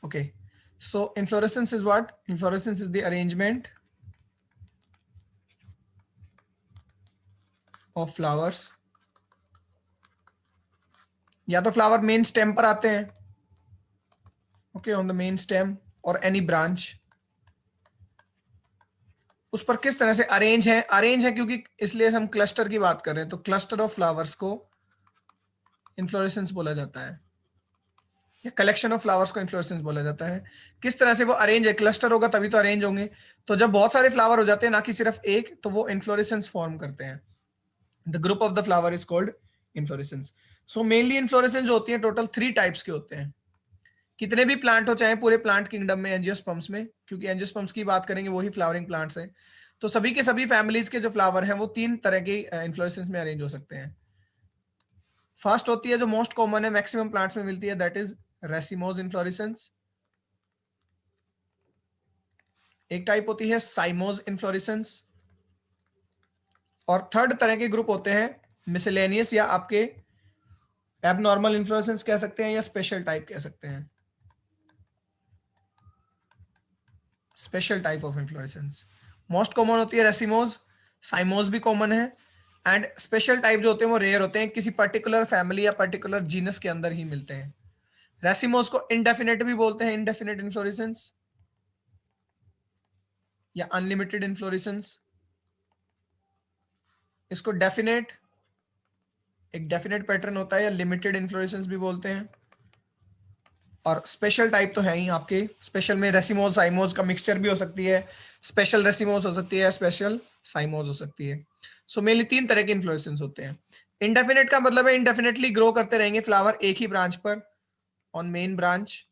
Okay, so inflorescence is what? Inflorescence is the arrangement of flowers. या तो flower main stem पर आते हैं, okay, on the main stem और any branch, उस पर किस तरह से अरेंज है। अरेंज है क्योंकि इसलिए हम क्लस्टर की बात कर रहे हैं, तो क्लस्टर ऑफ फ्लावर्स को इन्फ्लोरेसेंस बोला जाता है, या कलेक्शन ऑफ फ्लावर्स को इन्फ्लोरेसेंस बोला जाता है। किस तरह से वो अरेंज है, क्लस्टर होगा तभी तो अरेंज होंगे। तो जब बहुत सारे फ्लावर हो जाते हैं, ना कि सिर्फ एक, तो वो इन्फ्लोरेसेंस फॉर्म करते हैं। The group of the flower is called inflorescence. So mainly inflorescence जो होती है टोटल 3 टाइप्स के होते हैं। कितने भी प्लांट हो, चाहे पूरे प्लांट किंगडम में, एंजियोस्पर्म्स में, क्योंकि एंजियोस्पर्म्स की बात करेंगे वही फ्लावरिंग प्लांट्स हैं, तो सभी के सभी फैमिलीज के जो फ्लावर हैं वो 3 तरह के इन्फ्लोरेसेंस में अरेंज हो सकते हैं। फर्स्ट होती है जो मोस्ट कॉमन है, मैक्सिमम प्लांट्स में मिलती है, दैट इज रेसिमोज इन्फ्लोरेसेंस। एक टाइप होती है साइमोज इन्फ्लोरेसेंस, और थर्ड तरह के ग्रुप होते हैं मिसलेनियस, या आपके एबनॉर्मल इन्फ्लोरेसेंस कह सकते हैं, या स्पेशल टाइप कह सकते हैं, special type of inflorescence. Most common होती है रेसिमोज, साइमोज भी कॉमन है, एंड स्पेशल टाइप जो होते हैं वो रेयर होते हैं, किसी पर्टिकुलर फैमिली या पर्टिकुलर जीनस के अंदर ही मिलते हैं। रेसिमोज को इंडेफिनेट भी बोलते हैं, इंडेफिनेट इन्फ्लोरेसेंस या अनलिमिटेड इन्फ्लोरेसेंस। इसको डेफिनेट, एक डेफिनेट पैटर्न होता है, या लिमिटेड इन्फ्लोरेसेंस भी बोलते हैं। और स्पेशल टाइप तो है ही आपके, स्पेशल में रेसिमोज साइमोज का मिक्सचर भी हो सकती है, स्पेशल रेसिमोज हो सकती है, स्पेशल साइमोज हो सकती है। सो मेनली 3 तरह के इन्फ्लोरेसेंस होते हैं। इंडेफिनेट का मतलब है इंडेफिनेटली ग्रो करते रहेंगे फ्लावर एक ही ब्रांच पर, ऑन मेन ब्रांच।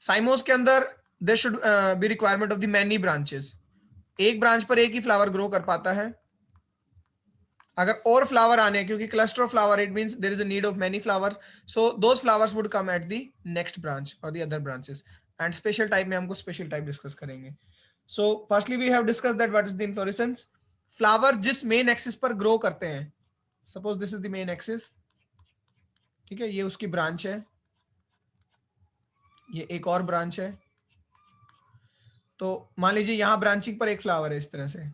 साइमोज के अंदर there should be requirement of the many branches, एक ब्रांच पर एक ही फ्लावर ग्रो कर पाता है। अगर और फ्लावर आने, क्योंकि cluster of flower it means there is a need of many flowers, so those flowers would come at the next branch और the other branches. And special type में हमको स्पेशल टाइप डिस्कस करेंगे। So firstly we have discuss that what is the inflorescence. Flower जिस main axis पर grow करते हैं, suppose this is the main axis, ठीक है, ये उसकी ब्रांच है, ये एक और ब्रांच है। तो मान लीजिए यहां ब्रांचिंग पर एक फ्लावर है इस तरह से,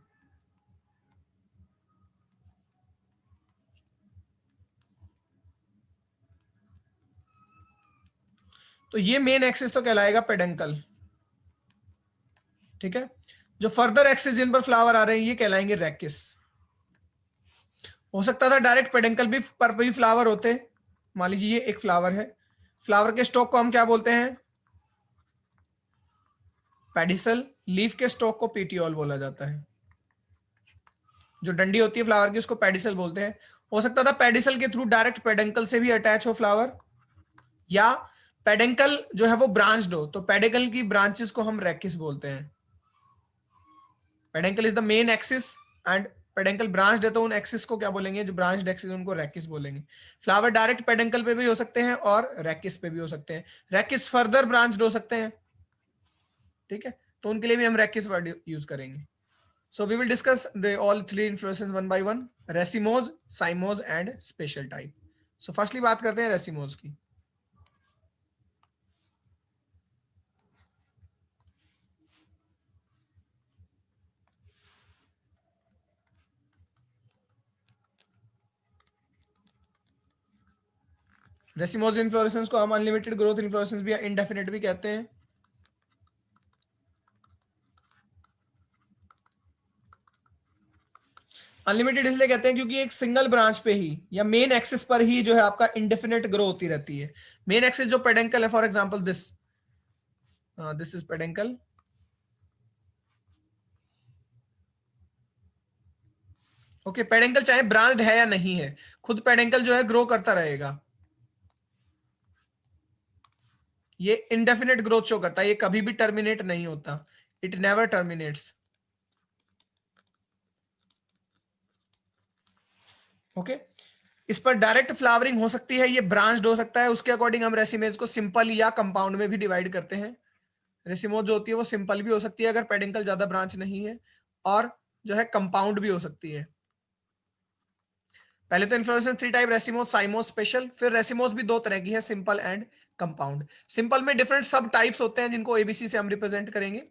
तो ये मेन एक्सिस तो कहलाएगा पेडंकल, ठीक है। जो फर्दर एक्सिस जिन पर फ्लावर आ रहे हैं ये कहलाएंगे रेकिस। हो सकता था डायरेक्ट पेडंकल भी पर भी फ्लावर होते। मान लीजिए ये एक फ्लावर है, फ्लावर के स्टॉक को हम क्या बोलते हैं, पेडिसल। लीफ के स्टॉक को पीटियोल बोला जाता है। जो डंडी होती है फ्लावर की उसको पेडिसल बोलते हैं। हो सकता था पेडिसल के थ्रू डायरेक्ट पेडंकल से भी अटैच हो फ्लावर, या पेडंकल जो है वो ब्रांच्ड हो, तो पेडिकल की ब्रांचेस को हम रेकिस बोलते हैं। Peduncle is the main axis and peduncle branched है, तो उन एक्सिस को क्या बोलेंगे, जो ब्रांच्ड एक्सिस उनको रेकिस बोलेंगे। फ्लावर डायरेक्ट पेडंकल पे भी हो सकते हैं और रेकिस पे भी हो सकते हैं, रेकिस फर्दर ब्रांच्ड हो सकते हैं, ठीक है, तो उनके लिए भी हम रेकिस वर्ड यूज करेंगे। So we will discuss the all 3 inflorescence one by one, racemose, cymose and special type. So firstly बात करते हैं रेसिमोज की। रेसिमोज इन्फ्लोरेसेंस को हम अनलिमिटेड ग्रोथ इन्फ्लोरेसेंस भी या इंडेफिनेट भी कहते हैं। अनलिमिटेड इसलिए कहते हैं क्योंकि एक सिंगल ब्रांच पे ही या मेन एक्सिस पर ही जो है आपका इंडेफिनेट ग्रो होती रहती है। मेन एक्सिस जो पेडेंकल है, for example this is peduncle, okay. Peduncle चाहे ब्रांच्ड है या नहीं है, खुद पेडेंकल जो है ग्रो करता रहेगा। ये इंडेफिनेट ग्रोथ शो करता है, ये कभी भी टर्मिनेट नहीं होता, इट नेवर टर्मिनेट्स, ओके। इस पर डायरेक्ट फ्लावरिंग हो सकती है, ये ब्रांच्ड हो सकता है, उसके अकॉर्डिंग हम रेसिमेज को सिंपल या कंपाउंड में भी डिवाइड करते हैं। रेसिमोज जो होती है वो सिंपल भी हो सकती है अगर पेडिंकल ज्यादा ब्रांच नहीं है, और जो है कंपाउंड भी हो सकती है। पहले तो इन्फ्लोरेसेंस 3 टाइप, रेसिमोस, साइमोस, स्पेशल। फिर रेसिमोस भी 2 तरह की है, सिंपल एंड कंपाउंड। सिंपल में डिफरेंट सब टाइप्स होते हैं जिनको एबीसी से हम रिप्रेजेंट करेंगे।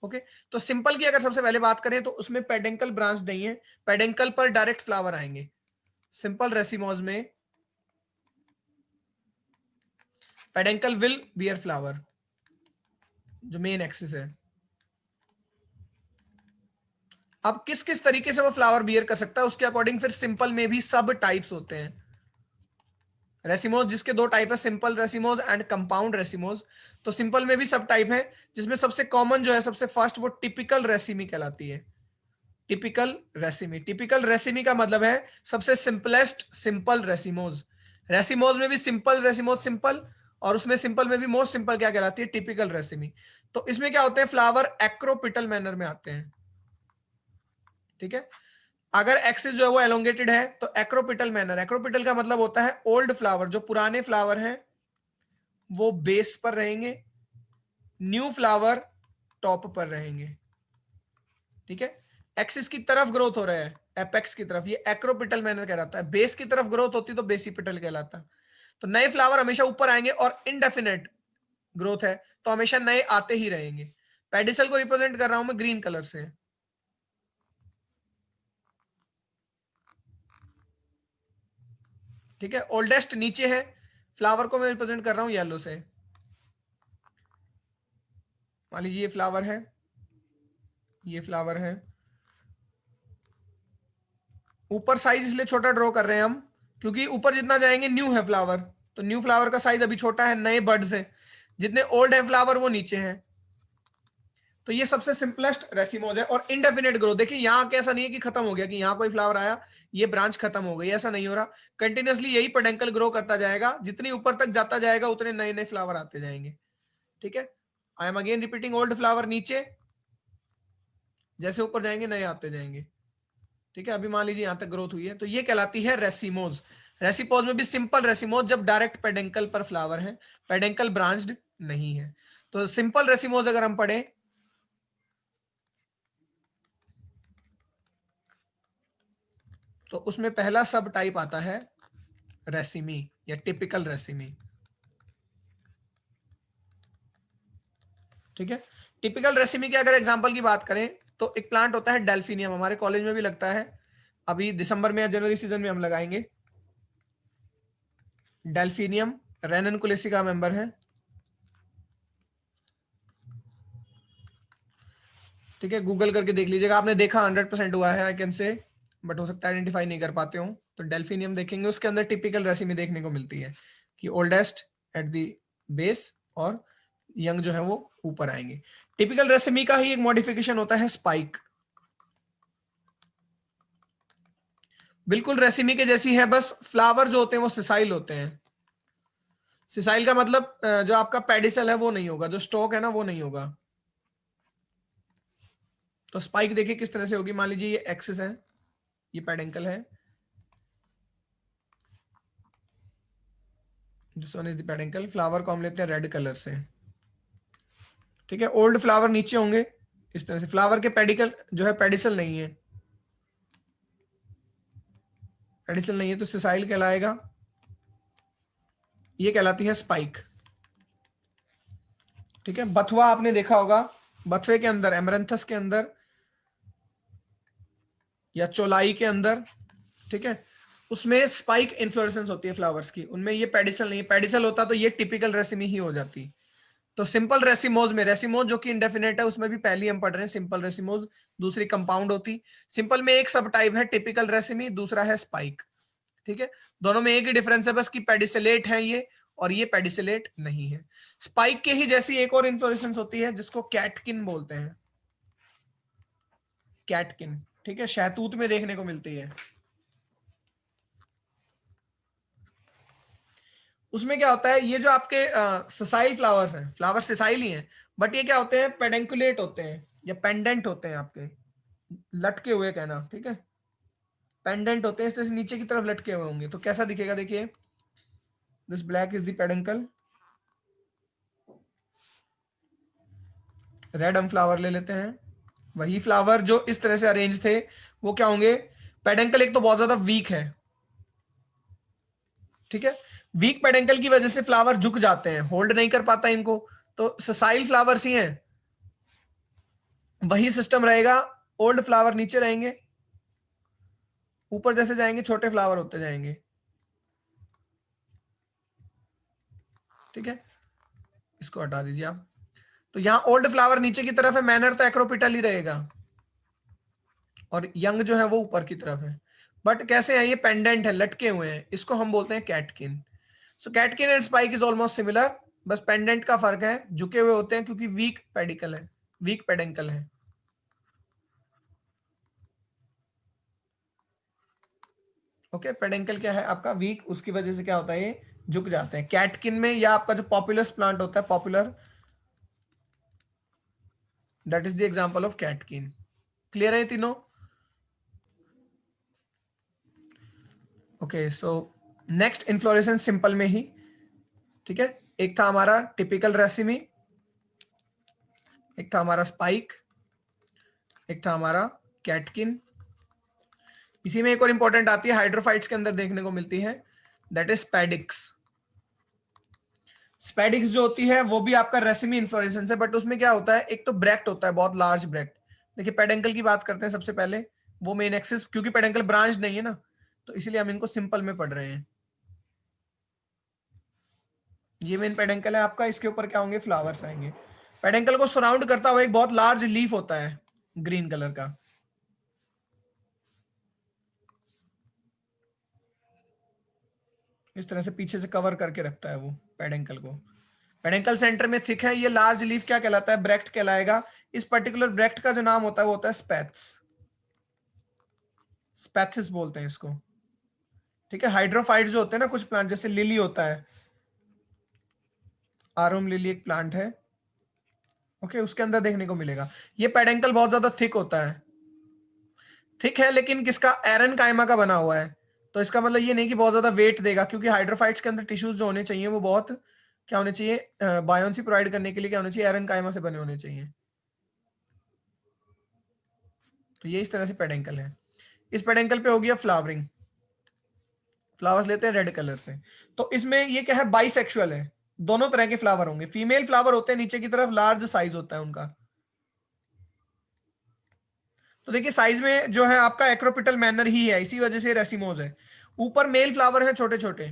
ओके, तो सिंपल की अगर सबसे पहले बात करें तो उसमें पेडेंकल ब्रांच नहीं है, पेडेंकल पर डायरेक्ट फ्लावर आएंगे। सिंपल रेसिमोस में पेडेंकल विल बियर फ्लावर, जो मेन एक्सिस है। अब किस किस तरीके से वो फ्लावर बियर कर सकता है उसके अकॉर्डिंग फिर सिंपल में भी सब टाइप्स होते हैं। रेसिमोस जिसके 2 टाइप है, simple racemose and compound racemose. तो सिंपल में भी सब टाइप है, जिसमें सबसे कॉमन जो है, सबसे फर्स्ट, वो टिपिकल रेसिमी कहलाती है। टिपिकल रेसिमी, टिपिकल रेसिमी का मतलब है सबसे सिंपलेस्ट सिंपल रेसिमोस। रेसिमोस में भी सिंपल रेसिमोस सिंपल, और उसमें सिंपल में भी मोस्ट सिंपल क्या कहलाती है, टिपिकल रेसिमी। तो इसमें क्या होते हैं, फ्लावर एक्रोपिटल मैनर में आते हैं। ठीक है, अगर एक्सिस जो है वो एलोंगेटेड है तो एक्रोपिटल मैनर। एक्रोपिटल का मतलब होता है ओल्ड फ्लावर, जो पुराने फ्लावर हैं वो बेस पर रहेंगे, न्यू फ्लावर टॉप पर रहेंगे। ठीक है, एक्सिस की तरफ ग्रोथ हो रहा है, एपेक्स की तरफ, ये एक्रोपिटल मैनर कहलाता है। बेस की तरफ ग्रोथ होती तो बेसिपिटल कहलाता। तो नए फ्लावर हमेशा ऊपर आएंगे, और इनडेफिनेट ग्रोथ है तो हमेशा नए आते ही रहेंगे। पेडिसल को रिप्रेजेंट कर रहा हूं मैं ग्रीन कलर से। ठीक है, ओल्डेस्ट नीचे है, फ्लावर को मैं रिप्रेजेंट कर रहा हूं येलो से। मान लीजिए ये फ्लावर है, ये फ्लावर है। ऊपर साइज इसलिए छोटा ड्रॉ कर रहे हैं हम, क्योंकि ऊपर जितना जाएंगे न्यू है फ्लावर, तो न्यू फ्लावर का साइज अभी छोटा है, नए बर्ड्स हैं। जितने ओल्ड है फ्लावर वो नीचे हैं। तो ये सबसे सिंपलेस्ट रेसिमोज है, और इनडेफिनेट ग्रोथ। देखिए यहाँ कैसा नहीं है कि खत्म हो गया, कि यहाँ कोई फ्लावर आया ये ब्रांच खत्म हो गई, ऐसा नहीं हो रहा। कंटिन्यूअसली यही पेडेंकल ग्रो करता जाएगा, जितनी ऊपर तक जाता जाएगा उतने नए नए फ्लावर आते जाएंगे। ठीक है, I am again repeating, old flower नीचे, जैसे ऊपर जाएंगे नए आते जाएंगे। ठीक है, अभी मान लीजिए यहां तक ग्रोथ हुई है, तो ये कहलाती है रेसिमोज। रेसिपोज में भी सिंपल रेसिमोज जब डायरेक्ट पेडेंकल पर फ्लावर है, पेडेंकल ब्रांच्ड नहीं है। तो सिंपल रेसिमोज अगर हम पढ़ें तो उसमें पहला सब टाइप आता है रेसिमी या टिपिकल रेसिमी। ठीक है, टिपिकल रेसिमी के अगर एग्जांपल की बात करें तो एक प्लांट होता है डेल्फिनियम, हमारे कॉलेज में भी लगता है, अभी दिसंबर में या जनवरी सीजन में हम लगाएंगे। डेल्फिनियम रेननकुलेसी का मेंबर है। ठीक है, गूगल करके देख लीजिएगा, आपने देखा 100% हुआ है आई कैन से, बट हो सकता है आइडेंटिफाई नहीं कर पाते हो। तो डेल्फिनियम देखेंगे, उसके अंदर टिपिकल रेसिमी देखने को मिलती है कि ओल्डेस्ट एट द बेस, और यंग जो है वो ऊपर आएंगे। टिपिकल रेसिमी का ही एक मॉडिफिकेशन होता है स्पाइक, बिल्कुल रेसिमी के जैसी है, बस फ्लावर जो होते हैं वो सिसाइल होते हैं। सिसाइल का मतलब जो आपका पेडिसल है वो नहीं होगा, जो स्टॉक है ना वो नहीं होगा। तो स्पाइक देखिए किस तरह से होगी, मान लीजिए ये एक्सिस है, ये पेडेंकल है, this one is the peduncle. Flower को हम लेते हैं रेड कलर से। ठीक है, ओल्ड फ्लावर नीचे होंगे इस तरह से, फ्लावर के पेडिकल जो है पेडिसल नहीं है, पेडिसल नहीं है तो सिसाइल कहलाएगा, ये कहलाती है स्पाइक। ठीक है, बथुआ आपने देखा होगा, बथुए के अंदर, एमरंथस के अंदर या चौलाई के अंदर, ठीक है, उसमें स्पाइक इन्फ्लोरेसेंस होती है फ्लावर्स की, उनमें ये पेडिसल नहीं है। पेडिसल होता तो ये टिपिकल रेसिमी ही हो जाती। तो सिंपल रेसिमोज में, रेसिमोज जो कि इंडेफिनेट है उसमें भी पहली हम पढ़ रहे हैं सिंपल रेसिमोज, दूसरी कंपाउंड होती। सिंपल में एक सब टाइप है टिपिकल रेसिमी, दूसरा है स्पाइक। ठीक है, दोनों में एक ही डिफरेंस है बस कि पेडिसिलेट है ये, और ये पेडिसिलेट नहीं है। स्पाइक के ही जैसी एक और इन्फ्लोरेसेंस होती है जिसको कैटकिन बोलते हैं, कैटकिन। ठीक है, शहतूत में देखने को मिलती है। उसमें क्या होता है, ये जो आपके सिसाइल फ्लावर्स हैं, फ्लावर सिसाइल ही हैं, बट ये क्या होते हैं, पेडेंकुलेट होते हैं या पेंडेंट होते हैं आपके, लटके हुए कहना। ठीक है, पेंडेंट होते हैं, इस तरह से नीचे की तरफ लटके हुए होंगे, तो कैसा दिखेगा, देखिए this black is the peduncle. Red हम फ्लावर ले लेते हैं, वही फ्लावर जो इस तरह से अरेंज थे वो क्या होंगे, पेडेंकल एक तो बहुत ज्यादा वीक है, ठीक है, वीक पेडेंकल की वजह से फ्लावर झुक जाते हैं, होल्ड नहीं कर पाता इनको, तो ससाइल फ्लावर्स ही हैं, वही सिस्टम रहेगा, ओल्ड फ्लावर नीचे रहेंगे, ऊपर जैसे जाएंगे छोटे फ्लावर होते जाएंगे। ठीक है, इसको हटा दीजिए आप। तो यहाँ ओल्ड फ्लावर नीचे की तरफ है, मैनर तो एक्रोपिटल ही रहेगा, और यंग जो है वो ऊपर की तरफ है। बट कैसे है, ये पेंडेंट है, लटके हुए हैं, इसको हम बोलते हैं catkin. So catkin and spike is almost similar, बस पेंडेंट का फर्क है, झुके हुए होते हैं क्योंकि वीक पेडिकल है, वीक पेडेंकल है। ओके, पेडेंकल क्या है आपका, वीक, उसकी वजह से क्या होता है, ये झुक जाते हैं। कैटकिन में या आपका जो पॉपुलस प्लांट होता है, popular, that is the example of catkin. Clear है तीनों? Okay, so next inflorescence simple में ही, ठीक है, एक था हमारा टिपिकल रेसिमी, एक था हमारा स्पाइक, एक था हमारा कैटकिन। इसी में एक और इंपॉर्टेंट आती है, हाइड्रोफाइट्स के अंदर देखने को मिलती है, दैट इज स्पेडिक्स। स्पेडिक्स जो होती है वो भी आपका रेसिमी इन्फ्लोरेसेंस है, बट उसमें क्या होता है, एक तो ब्रैक्ट होता है, बहुत लार्ज ब्रैक्ट। देखिए पेडेंकल की बात करते हैं सबसे पहले, वो मेन एक्सिस, क्योंकि पेडेंकल ब्रांच नहीं है ना, तो इसलिए हम इनको सिंपल में पढ़ रहे हैं। ये मेन पेडेंकल है आपका, इसके ऊपर क्या होंगे, फ्लावर्स आएंगे। पेडेंकल को सराउंड करता हुआ एक बहुत लार्ज लीफ होता है ग्रीन कलर का, इस तरह से पीछे से कवर करके रखता है वो पेडेंकल को। पेडेंकल सेंटर में थिक है, ये लार्ज लीफ क्या कहलाता है, ब्रैक्ट कहलाएगा। इस पर्टिकुलर ब्रैक्ट का जो नाम होता है वो होता है स्पैथ्स, स्पैथिस बोलते हैं इसको। ठीक है, हाइड्रोफाइट जो होते हैं ना कुछ प्लांट, जैसे लिली होता है, आरोम लिली एक प्लांट है, ओके, उसके अंदर देखने को मिलेगा। ये पेडेंकल बहुत ज्यादा थिक होता है, थिक है लेकिन किसका, एरन काइमा का बना हुआ है। तो इसका मतलब ये नहीं कि बहुत ज्यादा वेट देगा, क्योंकि हाइड्रोफाइट्स के अंदर टिश्यूज जो होने चाहिए वो बहुत क्या होने चाहिए, बायोन्सी प्रोवाइड करने के लिए क्या होने चाहिए, एरन काइमा से बने होने चाहिए। तो ये इस तरह से पेडेंकल है। इस पेडेंकल पे हो गया फ्लावरिंग, फ्लावर्स लेते हैं रेड कलर से। तो इसमें ये क्या है, बाइसेक्सुअल है, दोनों तरह के फ्लावर होंगे। फीमेल फ्लावर होते हैं नीचे की तरफ, लार्ज साइज होता है उनका। तो देखिए साइज में जो है आपका एक्रोपिटल मैनर ही है, इसी वजह से रेसिमोज है। ऊपर मेल फ्लावर है छोटे छोटे,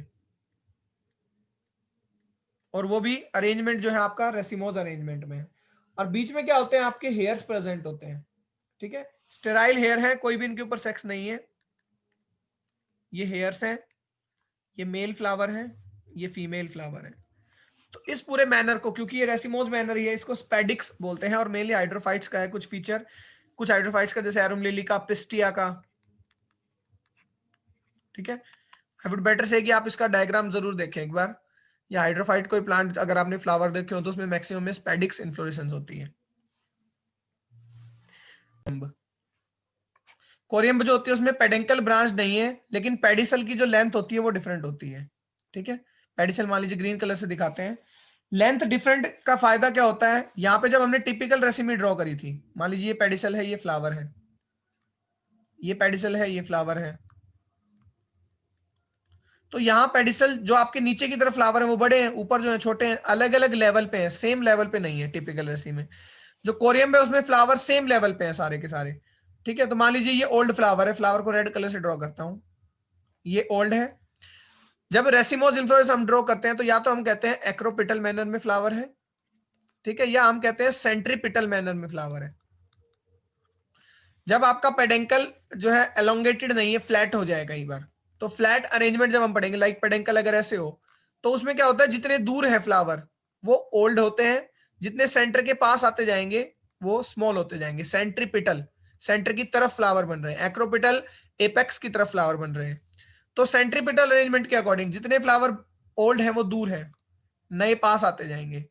और वो भी अरेंजमेंट जो है आपका रेसिमोज अरेंजमेंट में है। और बीच में क्या होते हैं, आपके हेयर्स प्रेजेंट होते हैं। ठीक है, स्टेराइल हेयर है, कोई भी इनके ऊपर सेक्स नहीं है। ये हेयर्स हैं, ये मेल फ्लावर है, ये फीमेल फ्लावर है। तो इस पूरे मैनर को, क्योंकि ये रेसिमोज मैनर ही है, इसको स्पेडिक्स बोलते हैं। और मेनली हाइड्रोफाइट्स का है कुछ फीचर, कुछ हाइड्रोफाइट्स का, जैसे एरोम लिली का, पिस्टिया का। ठीक है, आई वुड बेटर से कि आप इसका डायग्राम जरूर देखें एक बार। या हाइड्रोफाइट कोई प्लांट अगर आपने फ्लावर देखे हो तो उसमें मैक्सिमम में स्पेडिक्स इन्फ्लोरेसेंस होती है। कोरियम्ब जो होती है उसमें पेडेंकल ब्रांच नहीं है, लेकिन पेडिसल की जो लेंथ होती है वो डिफरेंट होती है। ठीक है, पेडिसल मान लीजिए ग्रीन कलर से दिखाते हैं, लेंथ डिफरेंट का फायदा क्या होता है, यहाँ पे जब हमने टिपिकल रेसिमी ड्रॉ करी थी, मान लीजिए ये पेडिसल है, ये फ्लावर है, ये पेडिसल है, ये फ्लावर है। तो यहाँ पेडिसल जो आपके नीचे की तरफ फ्लावर है वो बड़े हैं, ऊपर जो है छोटे हैं, अलग अलग लेवल पे हैं, सेम लेवल पे नहीं है टिपिकल रेसी में। जो कोरियम है उसमें फ्लावर सेम लेवल पे हैं सारे के सारे। ठीक है, तो मान लीजिए ये ओल्ड फ्लावर है, फ्लावर को रेड कलर से ड्रॉ करता हूं, ये ओल्ड है। जब रेसिमोज इन्फ्लोरेंस हम ड्रॉ करते हैं तो या तो हम कहते हैं एक्रोपिटल मैनर में फ्लावर है, ठीक है, या हम कहते हैं सेंट्रीपिटल मैनर में फ्लावर है। जब आपका पेडेंकल जो है एलोंगेटेड नहीं है, फ्लैट हो जाए कई बार, तो फ्लैट अरेंजमेंट जब हम पढ़ेंगे, लाइक पेडेंकल अगर ऐसे हो, तो उसमें क्या होता है, जितने दूर है फ्लावर वो ओल्ड होते हैं, जितने सेंटर के पास आते जाएंगे वो स्मॉल होते जाएंगे। सेंट्रीपिटल, सेंटर की तरफ फ्लावर बन रहे हैं, एक्रोपिटल एपेक्स की तरफ फ्लावर बन रहे हैं। तो सेंट्रीपिटल अरेंजमेंट के अकॉर्डिंग जितने फ्लावर ओल्ड है वो दूर है, नए पास आते जाएंगे,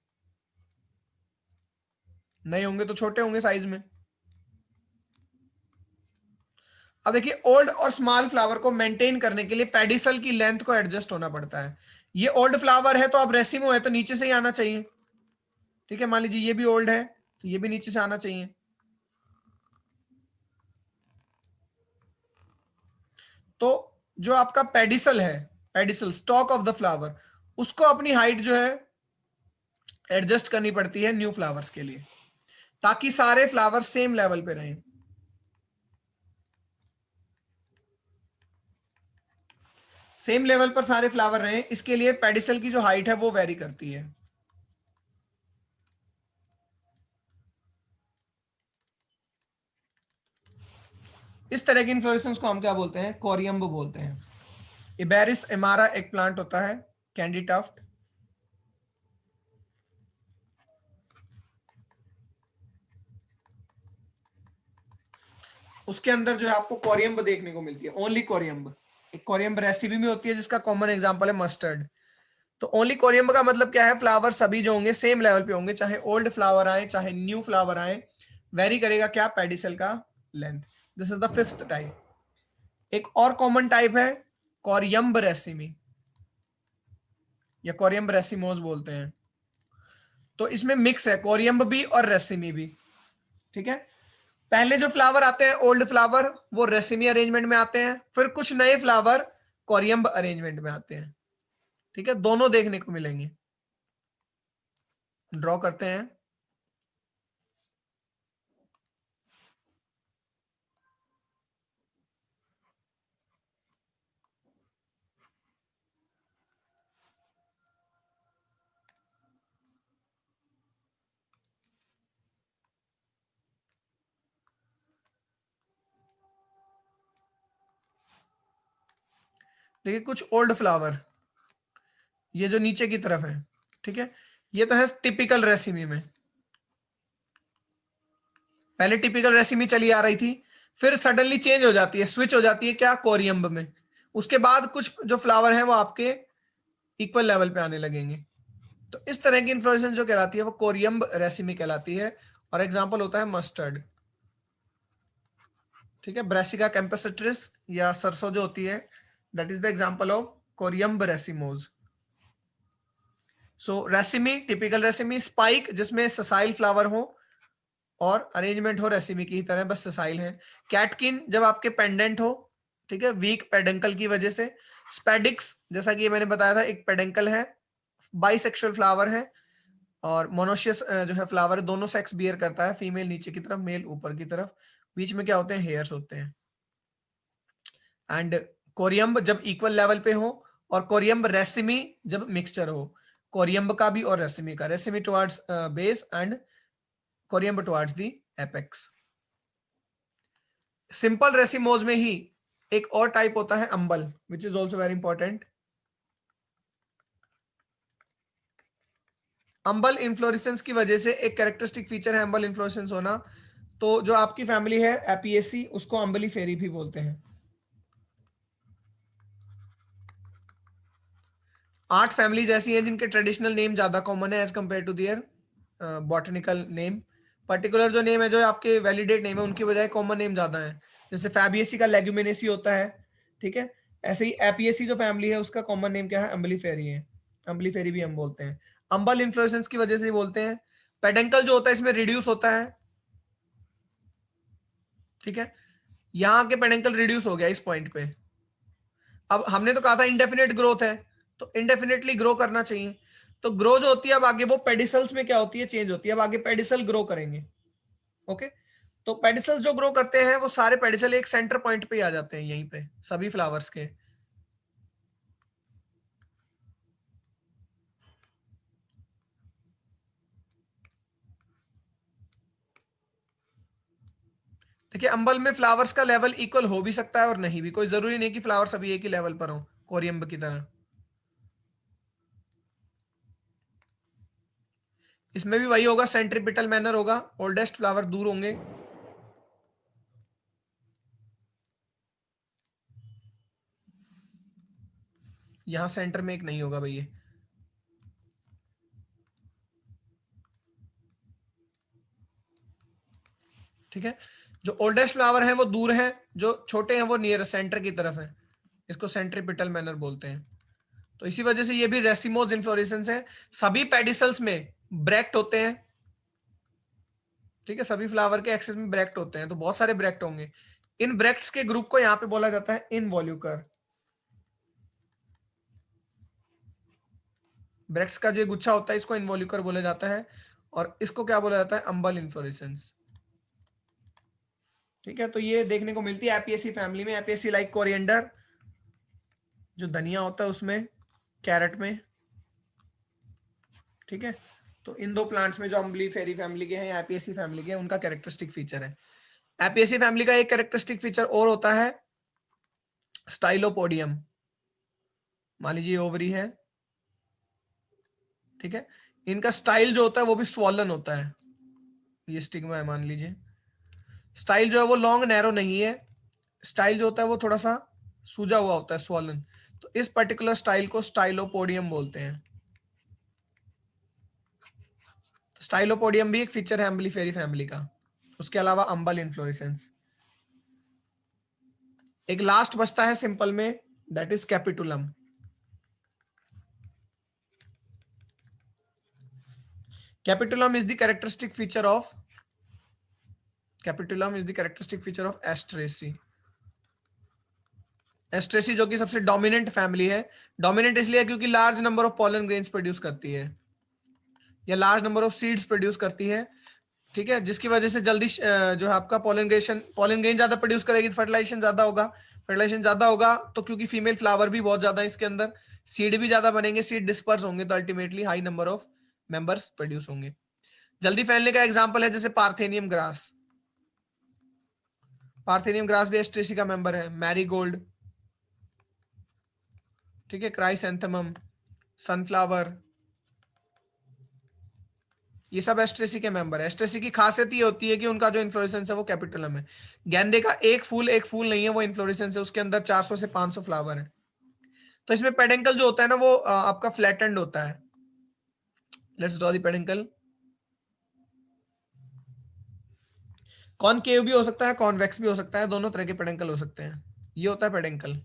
नए होंगे तो छोटे होंगे साइज में। अब देखिए ओल्ड और स्मॉल फ्लावर को मेंटेन करने के लिए पेडिसल की लेंथ को एडजस्ट होना पड़ता है। ये ओल्ड फ्लावर है तो अब रेसिमो है तो नीचे से ही आना चाहिए। ठीक है, मान लीजिए ये भी ओल्ड है तो ये भी नीचे से आना चाहिए। तो जो आपका पेडिसल है pedicel, stock of the flower, उसको अपनी हाइट जो है एडजस्ट करनी पड़ती है न्यू फ्लावर्स के लिए, ताकि सारे फ्लावर्स सेम लेवल पे रहें। सेम लेवल पर सारे फ्लावर रहें, इसके लिए पेडिसल की जो हाइट है वो वेरी करती है। इस तरह की इन्फ्लोरेसेंस को हम क्या बोलते हैं? कोरियम्ब बोलते हैं। इबेरिस एमारा एक प्लांट होता है, कैंडी टफ्ट, उसके अंदर जो है आपको कोरियम्ब देखने को मिलती है, ओनली कोरियम्ब। एक कोरियम्ब रेसिपी में होती है जिसका कॉमन एग्जांपल है मस्टर्ड। तो ओनली कोरियम्ब का मतलब क्या है? फ्लावर सभी जो होंगे सेम लेवल पे होंगे, चाहे ओल्ड फ्लावर आए चाहे न्यू फ्लावर आए, वेरी करेगा क्या? पेडिसल का length. This is the fifth type. एक और कॉमन टाइप है कोरियम्ब रेसिमी, या कोरियम्ब रेसिमोस बोलते हैं। तो इसमें मिक्स है कोरियम्ब भी और रेसिमी भी, ठीक है। पहले जो फ्लावर आते हैं ओल्ड फ्लावर, वो रेसिमी अरेंजमेंट में आते हैं, फिर कुछ नए फ्लावर कोरियम्ब अरेंजमेंट में आते हैं, ठीक है। दोनों देखने को मिलेंगे। ड्रॉ करते हैं। देखिए कुछ ओल्ड फ्लावर, ये जो नीचे की तरफ है, ठीक है, ये तो है टिपिकल रेसिमी में। पहले टिपिकल रेसिमी चली आ रही थी, फिर सडनली चेंज हो जाती है, स्विच हो जाती है क्या? कोरियम्ब में। उसके बाद कुछ जो फ्लावर हैं वो आपके इक्वल लेवल पे आने लगेंगे। तो इस तरह की इन्फ्लोरेसेंस जो कहलाती है वो कोरियम्ब रेसिमी कहलाती है। और एग्जांपल होता है मस्टर्ड, ठीक है। ब्रासिका कैंपसिट्रिस या सरसों जो होती है, that is the example of corymb racemose. So raceme, typical raceme, spike जिसमें ससाइल फ्लावर हो और अरेंजमेंट हो रेसिमी की ही तरह, बस ससाइल है। कैटकिन जब आपके पेंडेंट हो, ठीक है, वीक पेडेंकल की वजह से। स्पेडिक्स जैसा कि मैंने बताया था एक पेडेंकल है, बाइसेक्सुअल फ्लावर है, और मोनोशियस जो है फ्लावर दोनों सेक्स बियर करता है, फीमेल नीचे की तरफ, मेल ऊपर की तरफ, बीच में क्या होते हैं? हेयर्स होते हैं। एंड कोरियम्ब जब इक्वल लेवल पे हो, और कोरियम्ब रेसिमी जब मिक्सचर हो, कोरियम्ब का भी और रेसिमी का, raceme towards base and corymb towards the apex. Simple racemose में ही एक और टाइप होता है umbel, which is also very important. Umbel inflorescence की वजह से एक कैरेक्टरिस्टिक फीचर है अंबल इन्फ्लोरेसेंस होना। तो जो आपकी फैमिली है एपिएसी, उसको अंबली फेरी भी बोलते हैं। 8 फैमिलीज ऐसी हैं जिनके ट्रेडिशनल नेम ज्यादा कॉमन है as compared to their botanical name. Particular जो नेम है, जो आपके वैलिडेट नेम है, उनकी बजाय कॉमन नेम ज्यादा है। जैसे फैबिएसी का लेग्यूमिनेसी होता है, ठीक है। ऐसे ही एपिएसी जो फैमिली है उसका कॉमन नेम क्या है? अम्बली फेरी है। अम्बली फेरी भी हम बोलते हैं, अंबल इन्फ्लोरेसेंस की वजह से ही बोलते हैं। पेडेंकल जो होता है इसमें रिड्यूस होता है, ठीक है। यहाँ के पेडेंकल रिड्यूस हो गया इस पॉइंट पे। अब हमने तो कहा था इंडेफिनेट ग्रोथ है, तो इंडेफिनेटली ग्रो करना चाहिए। तो ग्रो जो होती है अब आगे वो पेडिसल्स में क्या होती है? चेंज होती है। अब आगे पेडिसल ग्रो करेंगे, ओके। तो पेडिसल्स जो ग्रो करते हैं वो सारे पेडिसल एक सेंटर पॉइंट पे आ जाते हैं, यहीं पे सभी फ्लावर्स के। देखिए अंबल में फ्लावर्स का लेवल इक्वल हो भी सकता है और नहीं भी, कोई जरूरी नहीं कि फ्लावर सभी एक ही लेवल पर हो कोरियम्ब की तरह। इसमें भी वही होगा, सेंट्रीपिटल मैनर होगा, ओल्डेस्ट फ्लावर दूर होंगे। यहां सेंटर में एक नहीं होगा भैया, ठीक है। जो ओल्डेस्ट फ्लावर है वो दूर है, जो छोटे हैं वो नियर सेंटर की तरफ है। इसको सेंट्रीपिटल मैनर बोलते हैं। तो इसी वजह से ये भी रेसिमोज इन्फ्लोरेसेंस है। सभी पेडिसल्स में ब्रैक्ट होते हैं, ठीक है। सभी फ्लावर के एक्सेस में ब्रैक्ट होते हैं, तो बहुत सारे ब्रैक्ट होंगे। इन ब्रैक्ट्स के ग्रुप को यहाँ पे बोला जाता है इनवॉल्यूकर। ब्रैक्ट्स का जो गुच्छा होता है इसको इन्वोल्यूकर बोला जाता है, और इसको क्या बोला जाता है, अम्बल इन्फ्लोरेसेंस। ठीक है, तो ये देखने को मिलती है एपियसी फैमिली में। एपियसी लाइक कोरिएंडर, जो धनिया होता है उसमें, कैरेट में। ठीक है, तो इन दो प्लांट्स में जो अम्बलीफेरी फैमिली के हैं या एपियसी फैमिली के हैं, उनका कैरेक्टरिस्टिक फीचर है। एपियसी फैमिली का एक कैरेक्टरिस्टिक फीचर और होता है स्टाइलोपोडियम। मान लीजिए ओवरी है, ठीक है, इनका स्टाइल जो होता है वो भी स्वॉलन होता है। ये स्टिग्मा है मान लीजिए, स्टाइल जो है वो लॉन्ग नैरो नहीं है, स्टाइल जो होता है वो थोड़ा सा सूजा हुआ होता है, स्वॉलन। तो इस पर्टिकुलर स्टाइल को स्टाइलोपोडियम बोलते हैं। तो स्टाइलोपोडियम भी एक फीचर है अम्बलीफेरी फैमिली का। उसके अलावा अम्बल इन्फ्लोरेसेंस। एक लास्ट बचता है सिंपल में, that is capitulum. Capitulum is the characteristic feature of Asteraceae. Asteraceae जो कि सबसे डोमिनेंट फैमिली है। डोमिनेंट इसलिए क्योंकि large number of pollen grains produce करती है, या large number of seeds produce करती है। ठीक है, जिसकी वजह से जल्दी जो है आपका पॉलन ग्रेन ज्यादा प्रोड्यूस करेगी, फर्टिलाइजेशन ज्यादा होगा। फर्टिलाइजेशन ज्यादा होगा तो क्योंकि फीमेल फ्लावर भी बहुत ज्यादा है इसके अंदर, सीड भी ज्यादा बनेंगे, सीड डिस्पर्स होंगे, तो ultimately high number of members produce होंगे। जल्दी फैलने का एग्जांपल है जैसे पार्थेनियम ग्रास। पार्थेनियम ग्रास भी एस्ट्रेसी का मेंबर है। मैरीगोल्ड, ठीक है, क्राइसैंथेमम, सनफ्लावर, ये सब एस्ट्रेसी के मेंबर है। एस्ट्रेसी की खासियत ये होती है कि उनका जो इन्फ्लोरेसेंस है वो कैपिटुलम है। गेंदे का एक फूल नहीं है, वो इन्फ्लोरेसेंस है, उसके अंदर 400 से 500 फ्लावर है। तो इसमें पेडेंकल जो होता है ना वो आपका फ्लैटेंड होता है। Let's draw the peduncle. Concave भी हो सकता है, कॉन्वेक्स भी हो सकता है, दोनों तरह के पेडेंकल हो सकते हैं। ये होता है पेडेंकल।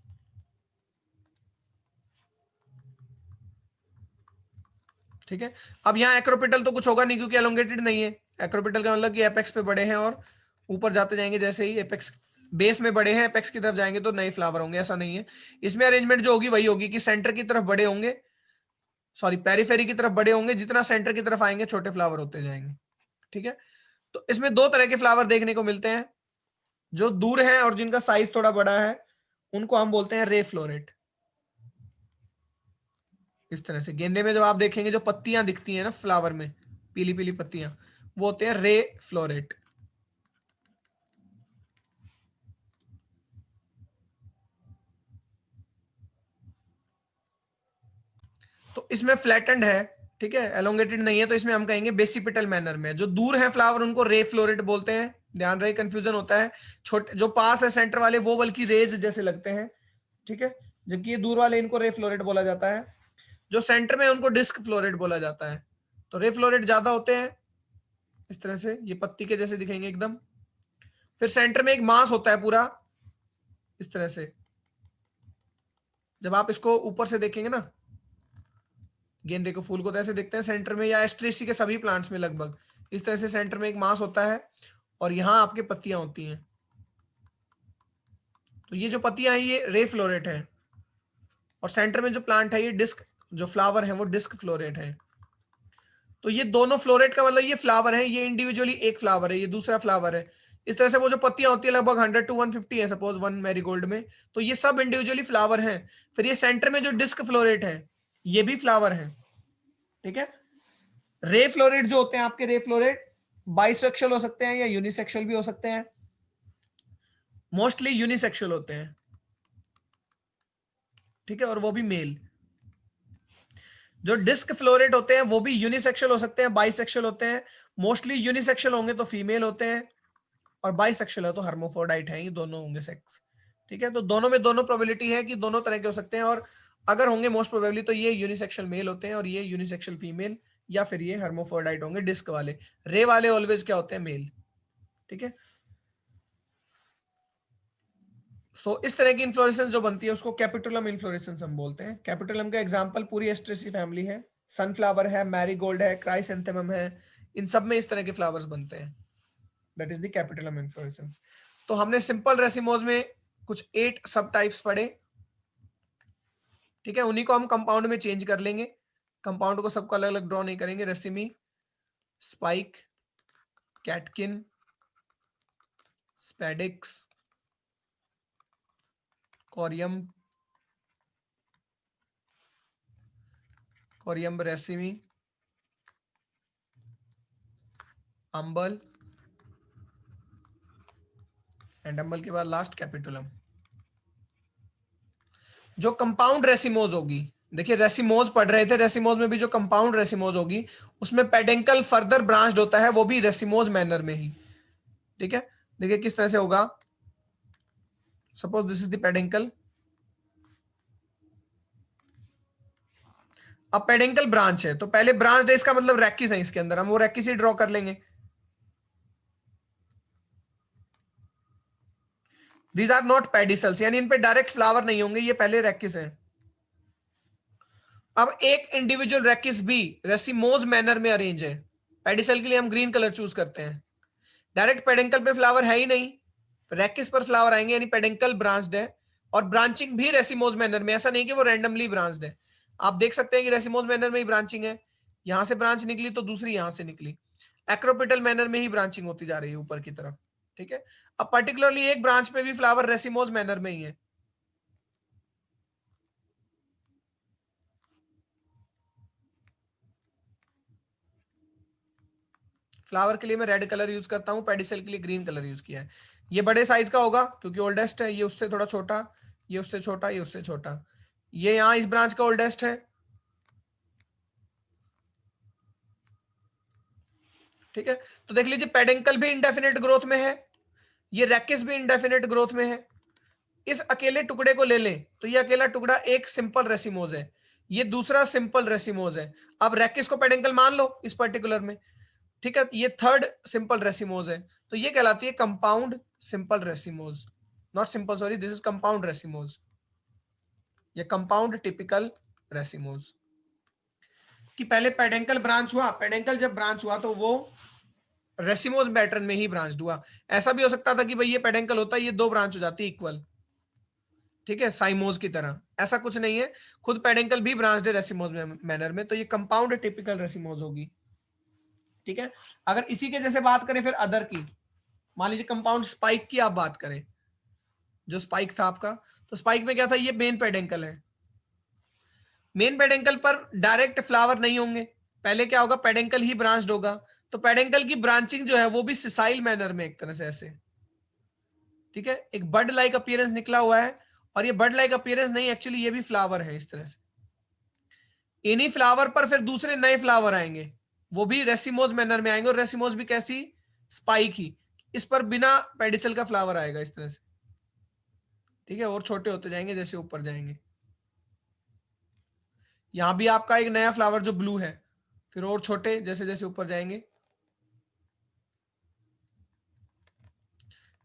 ठीक है, अब यहाँ एक्रोपिटल तो कुछ होगा नहीं क्योंकि एलोंगेटेड नहीं है। एक्रोपिटल का मतलब कि एपेक्स पे बड़े हैं और ऊपर जाते जाएंगे, जैसे ही एपेक्स बेस में बड़े हैं एपेक्स की तरफ जाएंगे तो नए फ्लावर होंगे, ऐसा नहीं है। इसमें अरेंजमेंट जो होगी वही होगी कि सेंटर की तरफ बड़े होंगे, सॉरी पेरिफेरी की तरफ बड़े होंगे, जितना सेंटर की तरफ आएंगे छोटे फ्लावर होते जाएंगे। ठीक है, तो इसमें दो तरह के फ्लावर देखने को मिलते हैं। जो दूर है और जिनका साइज थोड़ा बड़ा है उनको हम बोलते हैं रे फ्लोरेट। इस तरह से गेंदे में जब आप देखेंगे जो पत्तियां दिखती हैं ना फ्लावर में, पीली पीली पत्तियां, वो होते हैं रे फ्लोरेट। तो इसमें फ्लैटेंड है, ठीक है, एलोंगेटेड नहीं है, तो इसमें हम कहेंगे बेसिपिटल मैनर में। जो दूर है फ्लावर उनको रे फ्लोरेट बोलते हैं। ध्यान रहे कंफ्यूजन होता है। छोटे जो पास है सेंटर वाले वो बल्कि रेज जैसे लगते हैं, ठीक है, जबकि ये दूर वाले इनको रे फ्लोरेट बोला जाता है। जो सेंटर में उनको डिस्क फ्लोरेट बोला जाता है। तो रे फ्लोरेट ज्यादा होते हैं, इस तरह से ये पत्ती के जैसे दिखेंगे एकदम। फिर सेंटर में एक मांस होता है पूरा, इस तरह से। जब आप इसको ऊपर से देखेंगे ना गेंदे के फूल को, तो ऐसे दिखते हैं सेंटर में, या एस्ट्रेसी के सभी प्लांट्स में लगभग इस तरह से सेंटर में एक मांस होता है और यहां आपके पत्तियां होती हैं। तो ये जो पत्तियां हैं ये रे फ्लोरेट है, और सेंटर में जो प्लांट है ये डिस्क, जो फ्लावर है वो डिस्क फ्लोरेट है। तो ये दोनों फ्लोरेट का मतलब ये फ्लावर है, ये इंडिविजुअली एक फ्लावर है, ये दूसरा फ्लावर है। इस तरह से वो जो पत्तियां होती है लगभग 100 to 150 है सपोज वन मैरीगोल्ड में, तो ये सब इंडिविजुअली फ्लावर हैं। फिर ये सेंटर में जो डिस्क फ्लोरेट है ये भी फ्लावर है। ठीक है, रे फ्लोरेट जो होते हैं आपके, रे फ्लोरेट बाइसेक्सुअल हो सकते हैं या यूनिसेक्सुअल भी हो सकते हैं। मोस्टली यूनिसेक्सुअल होते हैं, ठीक है, और वो भी मेल। जो डिस्क फ्लोरेट होते हैं वो भी यूनिसेक्सुअल हो सकते हैं, बाइसेक्सुअल होते हैं। मोस्टली यूनिसेक्सुअल होंगे तो फीमेल होते हैं, और बाइसेक्सुअल है तो हर्मोफोर्डाइट है, ये दोनों होंगे सेक्स। ठीक है, तो दोनों में दोनों प्रोबेबिलिटी है कि दोनों तरह के हो सकते हैं, और अगर होंगे मोस्ट प्रोबेबली तो ये यूनिसेक्सुअल मेल होते हैं और ये यूनिसेक्सुअल फीमेल, या फिर ये हर्मोफोर्डाइट होंगे डिस्क वाले। रे वाले ऑलवेज क्या होते हैं, मेल। ठीक है, सो इस तरह की इन्फ्लोरेसेंस जो बनती है उसको कैपिटुलम इन्फ्लोरेसेंस हम बोलते हैं। कैपिटुलम का एग्जांपल पूरी एस्ट्रेसी फैमिली है, सनफ्लावर है, मैरीगोल्ड है, क्राइसैंथेमम है, इन सब में इस तरह के फ्लावर्स बनते हैं। That is the capitulum inflorescence. तो हमने सिंपल रेसिमोज में कुछ 8 सब टाइप्स पढ़े, ठीक है, उन्हीं को हम कंपाउंड में चेंज कर लेंगे। कंपाउंड को सबको अलग अलग ड्रॉ नहीं करेंगे। रेसिमी, स्पाइक, कैटकिन, स्पेडिक्स, कोरियम, कोरियम रेसिमी, अंबल, एंड अंबल के बाद लास्ट कैपिटुलम। जो कंपाउंड रेसिमोज होगी, देखिए रेसिमोज पढ़ रहे थे, रेसिमोज में भी जो कंपाउंड रेसिमोज होगी उसमें पेडेंकल फर्दर ब्रांच्ड होता है, वो भी रेसिमोज मैनर में ही। ठीक है, देखिए किस तरह से होगा। सपोज दिस इज द पेडेंकल, अब पेडेंकल ब्रांच है तो पहले ब्रांच है, इसका मतलब रैकिस है, इसके अंदर हम वो रैकिस ही ड्रॉ कर लेंगे। दीज आर नॉट पेडिसल्स, यानी इन पे डायरेक्ट फ्लावर नहीं होंगे, ये पहले रैकिस है। अब एक इंडिविजुअल रैकिस भी रेसिमोज मैनर में अरेंज है। पेडिसल के लिए हम ग्रीन कलर चूज करते हैं। डायरेक्ट पेडेंकल पे फ्लावर है ही नहीं, रैकिस पर फ्लावर आएंगे, यानी पेडेंकल ब्रांच्ड है। और ब्रांचिंग भी रेसिमोज मैनर में, ऐसा नहीं कि वो रैंडमली ब्रांच्ड है। आप देख सकते हैं कि रेसिमोज मैनर में ही ब्रांचिंग है, यहां से ब्रांच निकली तो दूसरी यहां से निकली। एक्रोपिटल मैनर में ही ब्रांचिंग होती जा रही है ऊपर की तरफ। ठीक है, अब पर्टिकुलरली एक ब्रांच पे भी फ्लावर रेसिमोज मैनर में ही है। फ्लावर के लिए मैं रेड कलर यूज करता हूं, पेडिसल के लिए ग्रीन कलर यूज किया है। ये बड़े साइज का होगा क्योंकि ओल्डेस्ट है, ये उससे थोड़ा छोटा, ये उससे छोटा, ये उससे छोटा। ये यहां इस ब्रांच का ओल्डेस्ट है। ठीक है, तो देख लीजिए पेडेंकल भी इंडेफिनेट ग्रोथ में है, ये रैकिस भी इंडेफिनेट ग्रोथ में है। इस अकेले टुकड़े को ले लें तो ये अकेला टुकड़ा एक सिंपल रेसिमोज है, ये दूसरा सिंपल रेसिमोज है। अब रैकिस को पेडेंकल मान लो इस पर्टिकुलर में। ठीक है, ये थर्ड सिंपल रेसिमोज है, तो ये कहलाती है compound simple racemose. Not simple, sorry, this is compound racemose, ये कंपाउंड टिपिकल रेसिमोज। कि पहले पेडेंकल ब्रांच हुआ, पेडेंकल जब ब्रांच हुआ तो वो रेसिमोज पैटर्न में ही ब्रांच हुआ। ऐसा भी हो सकता था कि भाई ये पेडेंकल होता है, ये दो ब्रांच हो जाती है इक्वल। ठीक है, साइमोज की तरह, ऐसा कुछ नहीं है, खुद पेडेंकल भी ब्रांच है रेसिमोज मैनर में, तो ये कंपाउंड टिपिकल रेसिमोज होगी। ठीक है, अगर इसी के जैसे बात करें फिर अदर की, मान लीजिए कंपाउंड स्पाइक की आप बात करें, जो स्पाइक था आपका, तो स्पाइक में क्या था, ये मेन पेडेंकल है। मेन पेडेंकल पर डायरेक्ट फ्लावर नहीं होंगे, पहले क्या होगा, पेडेंकल ही ब्रांच्ड होगा। तो पेडेंकल की ब्रांचिंग जो है वो भी सिसाइल मैनर में, एक तरह से ऐसे। ठीक है, एक बर्ड लाइक अपीयरेंस निकला हुआ है, और ये बर्ड लाइक अपीयरेंस नहीं, एक्चुअली ये भी फ्लावर है इस तरह से। इन्हीं फ्लावर पर फिर दूसरे नए फ्लावर आएंगे, वो भी रेसिमोज मैनर में आएंगे, और रेसिमोज भी कैसी, स्पाइक ही। इस पर बिना पेडिसल का फ्लावर आएगा इस तरह से। ठीक है, और छोटे होते जाएंगे जैसे ऊपर जाएंगे। यहां भी आपका एक नया फ्लावर जो ब्लू है, फिर और छोटे जैसे जैसे ऊपर जाएंगे।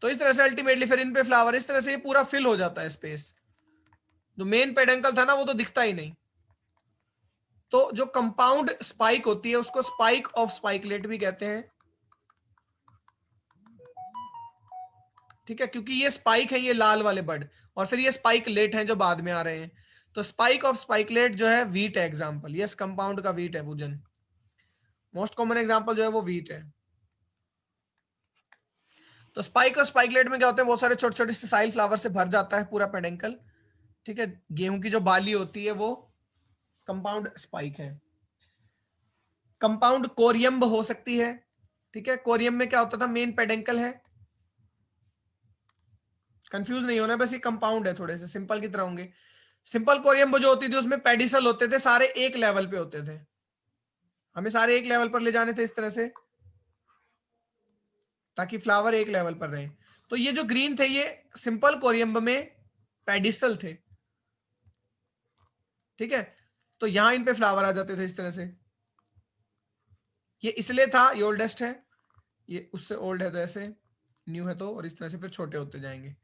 तो इस तरह से अल्टीमेटली फिर इन पे फ्लावर, इस तरह से ये पूरा फिल हो जाता है स्पेस। जो मेन पेडेंकल था ना वो तो दिखता ही नहीं। तो जो कंपाउंड स्पाइक होती है उसको स्पाइक ऑफ स्पाइकलेट भी कहते हैं। ठीक है, क्योंकि ये स्पाइक है, ये लाल वाले बर्ड, और फिर ये स्पाइकलेट हैं जो बाद में आ रहे हैं। तो स्पाइक ऑफ स्पाइकलेट जो है वीट है एग्जांपल, यस कंपाउंड का वीट है पूजन, मोस्ट कॉमन एग्जांपल जो है वो वीट है। तो स्पाइक और स्पाइकलेट में क्या होते हैं, बहुत सारे छोटे छोटे सिसाइल फ्लावर से भर जाता है पूरा पेडेंकल। ठीक है, गेहूं की जो बाली होती है वो कंपाउंड स्पाइक है। कंपाउंड कोरियम्ब हो सकती है। ठीक है, कोरियम में क्या होता था, मेन पेडेंकल है। कंफ्यूज नहीं होना, बस ये कंपाउंड है, थोड़े से सिंपल की तरह होंगे। सिंपल कोरियम्ब जो होती थी उसमें पेडिसल होते थे, सारे एक लेवल पे होते थे, हमें सारे एक लेवल पर ले जाने थे इस तरह से, ताकि फ्लावर एक लेवल पर रहे। तो ये जो ग्रीन थे ये सिंपल कोरियम्ब में पेडिसल थे। ठीक है, तो यहां इन पे फ्लावर आ जाते थे इस तरह से। ये इसलिए था, ये ओल्डेस्ट है, ये उससे ओल्ड है तो ऐसे, न्यू है तो, और इस तरह से फिर छोटे होते जाएंगे।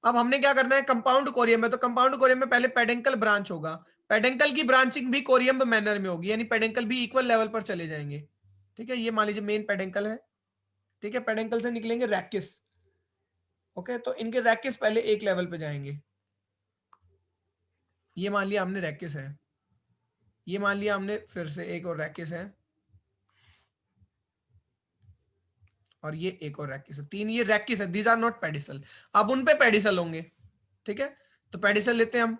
अब हमने क्या करना है, कंपाउंड कोरियम में, तो कंपाउंड कोरियम में पहले पेडेंकल ब्रांच होगा, पेडेंकल की ब्रांचिंग भी कोरियम मैनर में होगी, यानी पेडेंकल भी इक्वल लेवल पर चले जाएंगे। ठीक है, ये मान लीजिए मेन पेडेंकल है। ठीक है, पेडेंकल से निकलेंगे रैकिस। ओके, तो इनके रैकिस पहले एक लेवल पे जाएंगे, ये मान लिया हमने रैकिस है। ये मान लिया हमने, फिर से एक और रैकिस है, और ये एक और रैकिस है, 3 ये रैकिस है, दीज आर नॉट पेडिसल। अब उन पे पेडिसल होंगे, ठीक है, तो पेडिसल लेते हैं हम।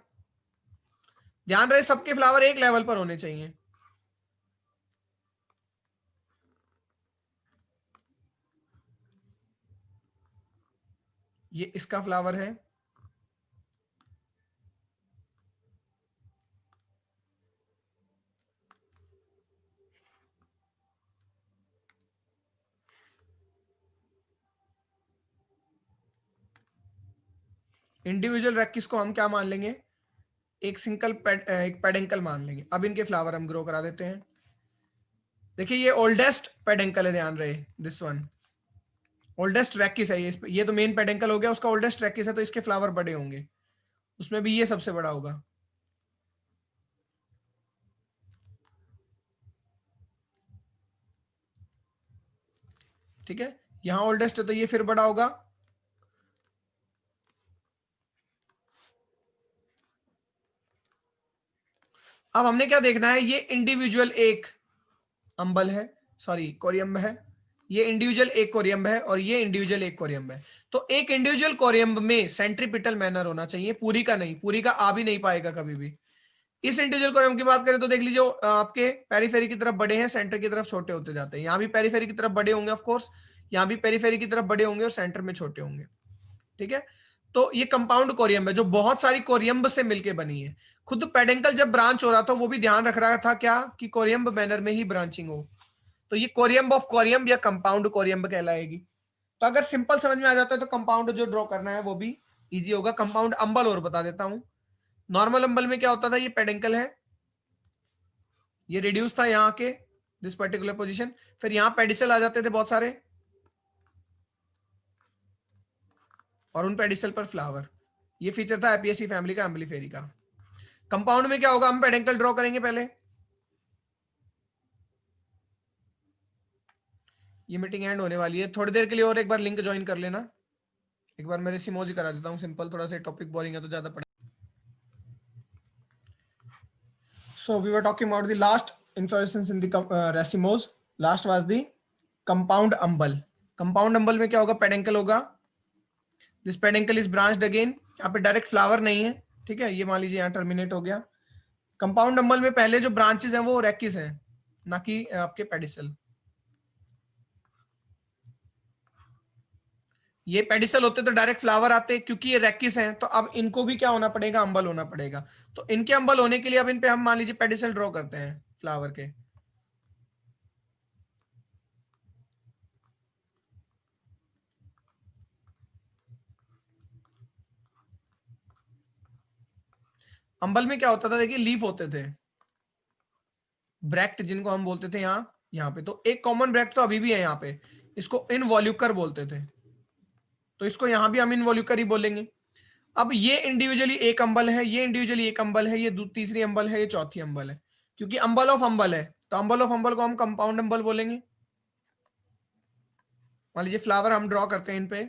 ध्यान रहे सबके फ्लावर एक लेवल पर होने चाहिए। ये इसका फ्लावर है, इंडिविजुअल रैकिस को हम क्या मान लेंगे, एक सिंगल एक पेडेंकल मान लेंगे। अब इनके फ्लावर हम ग्रो करा देते हैं। देखिए ये ओल्डेस्ट पेडेंकल है, ध्यान रहे, दिस वन ओल्डेस्ट रैकिस है, ये तो मेन पेडेंकल हो गया, उसका ओल्डेस्ट रैकिस है, तो इसके फ्लावर बड़े होंगे, उसमें भी ये सबसे बड़ा होगा। ठीक है, यहां ओल्डेस्ट है तो ये फिर बड़ा होगा। अब हमने क्या देखना है, ये इंडिविजुअल एक अंबल है, सॉरी कोरियम्ब है, ये इंडिविजुअल एक कोरियम्ब है, और ये इंडिविजुअल एक कोरियम्ब है। तो एक इंडिविजुअल कोरियम्ब में सेंट्रीपिटल मैनर होना चाहिए, पूरी का नहीं, पूरी का आ भी नहीं पाएगा कभी भी। इस इंडिविजुअल कोरियम्ब की बात करें तो देख लीजिए, आपके पेरीफेरी की तरफ बड़े हैं, सेंटर की तरफ छोटे होते जाते हैं। यहाँ भी पेरीफेरी की तरफ बड़े होंगे ऑफ कोर्स, यहाँ भी पेरीफेरी की तरफ बड़े होंगे और सेंटर में छोटे होंगे। ठीक है, तो ये कंपाउंड कोरियम्ब है जो बहुत सारी कोरियम्ब से मिलकर बनी है। खुद पेडेंकल जब ब्रांच हो रहा था वो भी ध्यान रख रहा था क्या, कि कोरियम्ब मैनर में ही ब्रांचिंग हो, तो ये कोरियम्ब ऑफ कोरियम्ब या कंपाउंड कोरियम्ब कहलाएगी। तो अगर सिंपल समझ में आ जाता है तो कंपाउंड जो ड्रॉ करना है वो भी इजी होगा। कंपाउंड अंबल और बता देता हूं। नॉर्मल अंबल में क्या होता था, ये पेडेंकल है, ये रिड्यूस था यहाँ के दिस पर्टिकुलर पोजीशन, फिर यहाँ पेडिसल आ जाते थे बहुत सारे, और उन पेडिसल पर फ्लावर। ये फीचर था एपियसी फैमिली का, एम्बलीफेरी का। कंपाउंड में क्या होगा, हम पेडेंकल ड्रॉ करेंगे पहले। ये मीटिंग एंड होने वाली है थोड़ी देर के लिए, और एक बार लिंक ज्वाइन कर लेना। एक बार मेरे सिमोजी करा देता हूँ सिंपल, थोड़ा सा टॉपिक बोरिंग है तो ज्यादा पढ़े। So we were talking about the last inflorescence in the racemose. Last was the compound umbel. Compound umbel में क्या होगा, पेडेंकल होगा, दिस पेडेंकल इज ब्रांच्ड अगेन। यहाँ पे डायरेक्ट फ्लावर नहीं है, ठीक है, ये मान लीजिए यहाँ टर्मिनेट हो गया। कंपाउंड अम्बल में पहले जो ब्रांचेस हैं वो रैकिस हैं, ना कि आपके पेडिसल। ये पेडिसल होते तो डायरेक्ट फ्लावर आते, क्योंकि ये रैकिस हैं तो अब इनको भी क्या होना पड़ेगा, अंबल होना पड़ेगा। तो इनके अंबल होने के लिए अब इन पे हम मान लीजिए पेडिसल ड्रॉ करते हैं फ्लावर के। अंबल में क्या होता था, देखिए लीफ होते थे, ब्रैक्ट जिनको हम बोलते थे यहाँ पे, तो एक कॉमन ब्रैक्ट तो अभी भी है यहाँ पे, इसको इनवॉल्यूकर बोलते थे, तो इसको यहाँ भी हम इनवॉल्यूकर ही बोलेंगे। अब ये इंडिविजुअली एक अंबल है, ये इंडिविजुअली एक अंबल है, ये तीसरी अंबल है, ये चौथी अंबल है, क्योंकि अंबल ऑफ अंबल है, तो अंबल ऑफ अंबल को हम कंपाउंड अंबल बोलेंगे। मान लीजिए फ्लावर हम ड्रॉ करते हैं इन पे,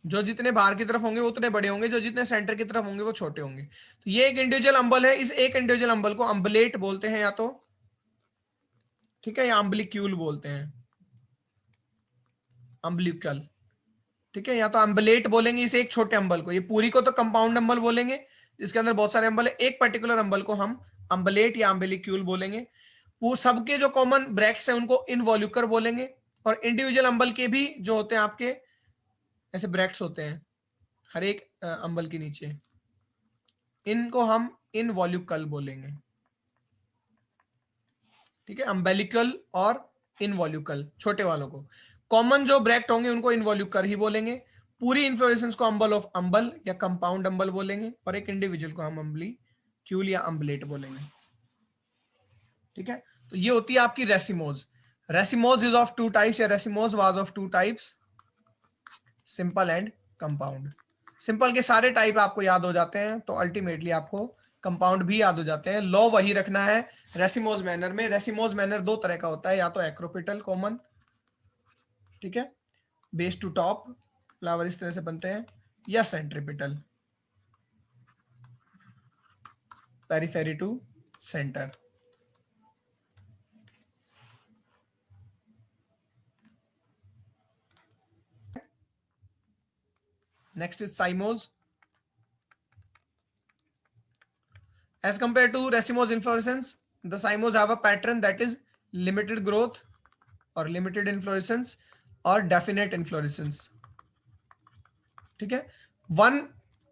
जो जितने बाहर की तरफ होंगे वो उतने बड़े होंगे, जो जितने सेंटर की तरफ होंगे वो छोटे होंगे। तो ये एक इंडिविजुअल अंबल है, इस एक इंडिविजुअल अंबल को अम्बलेट बोलते हैं या तो, ठीक है, या अम्बलिक्यूल बोलते हैं, अम्बलिकल, ठीक है, या तो अम्बलेट बोलेंगे इसे एक छोटे अंबल को, ये पूरी को तो कंपाउंड अंबल बोलेंगे जिसके अंदर बहुत सारे अंबल है, एक पर्टिकुलर अंबल को हम अम्बलेट या अम्बलिक्यूल बोलेंगे। वो सबके जो कॉमन ब्रैक्ट्स हैं उनको इनवॉल्यूकर बोलेंगे, और इंडिविजुअल अंबल के भी जो होते हैं आपके ऐसे ब्रैक्ट्स होते हैं हर एक अंबल के नीचे, इनको हम इनवॉल्यूकल बोलेंगे। ठीक है, अम्बेलिकल और इनवॉल्यूकल छोटे वालों को, कॉमन जो ब्रैक्ट होंगे उनको इनवॉल्यूकर ही बोलेंगे। पूरी इन्फ्लोरेसेंस को अंबल ऑफ अंबल या कंपाउंड अंबल बोलेंगे, और एक इंडिविजुअल को हम अम्बलिक्यूल या अम्बलेट बोलेंगे। ठीक है, तो ये होती है आपकी racemose. Racemose is of 2 types, या racemose was of 2 types, simple and compound. Simple के सारे टाइप आपको याद हो जाते हैं, तो अल्टीमेटली आपको कंपाउंड भी याद हो जाते हैं। लॉ वही रखना है रेसिमोस मैनर में। रेसिमोस मैनर दो तरह का होता है, या तो एक्रोपिटल कॉमन, ठीक है, बेस टू टॉप फ्लावर इस तरह से बनते हैं, या centripetal periphery to centre. Next is cymose. As compared to racemose inflorescence, the cymos have a pattern that is limited growth or limited inflorescence or definite inflorescence, ठीक है। One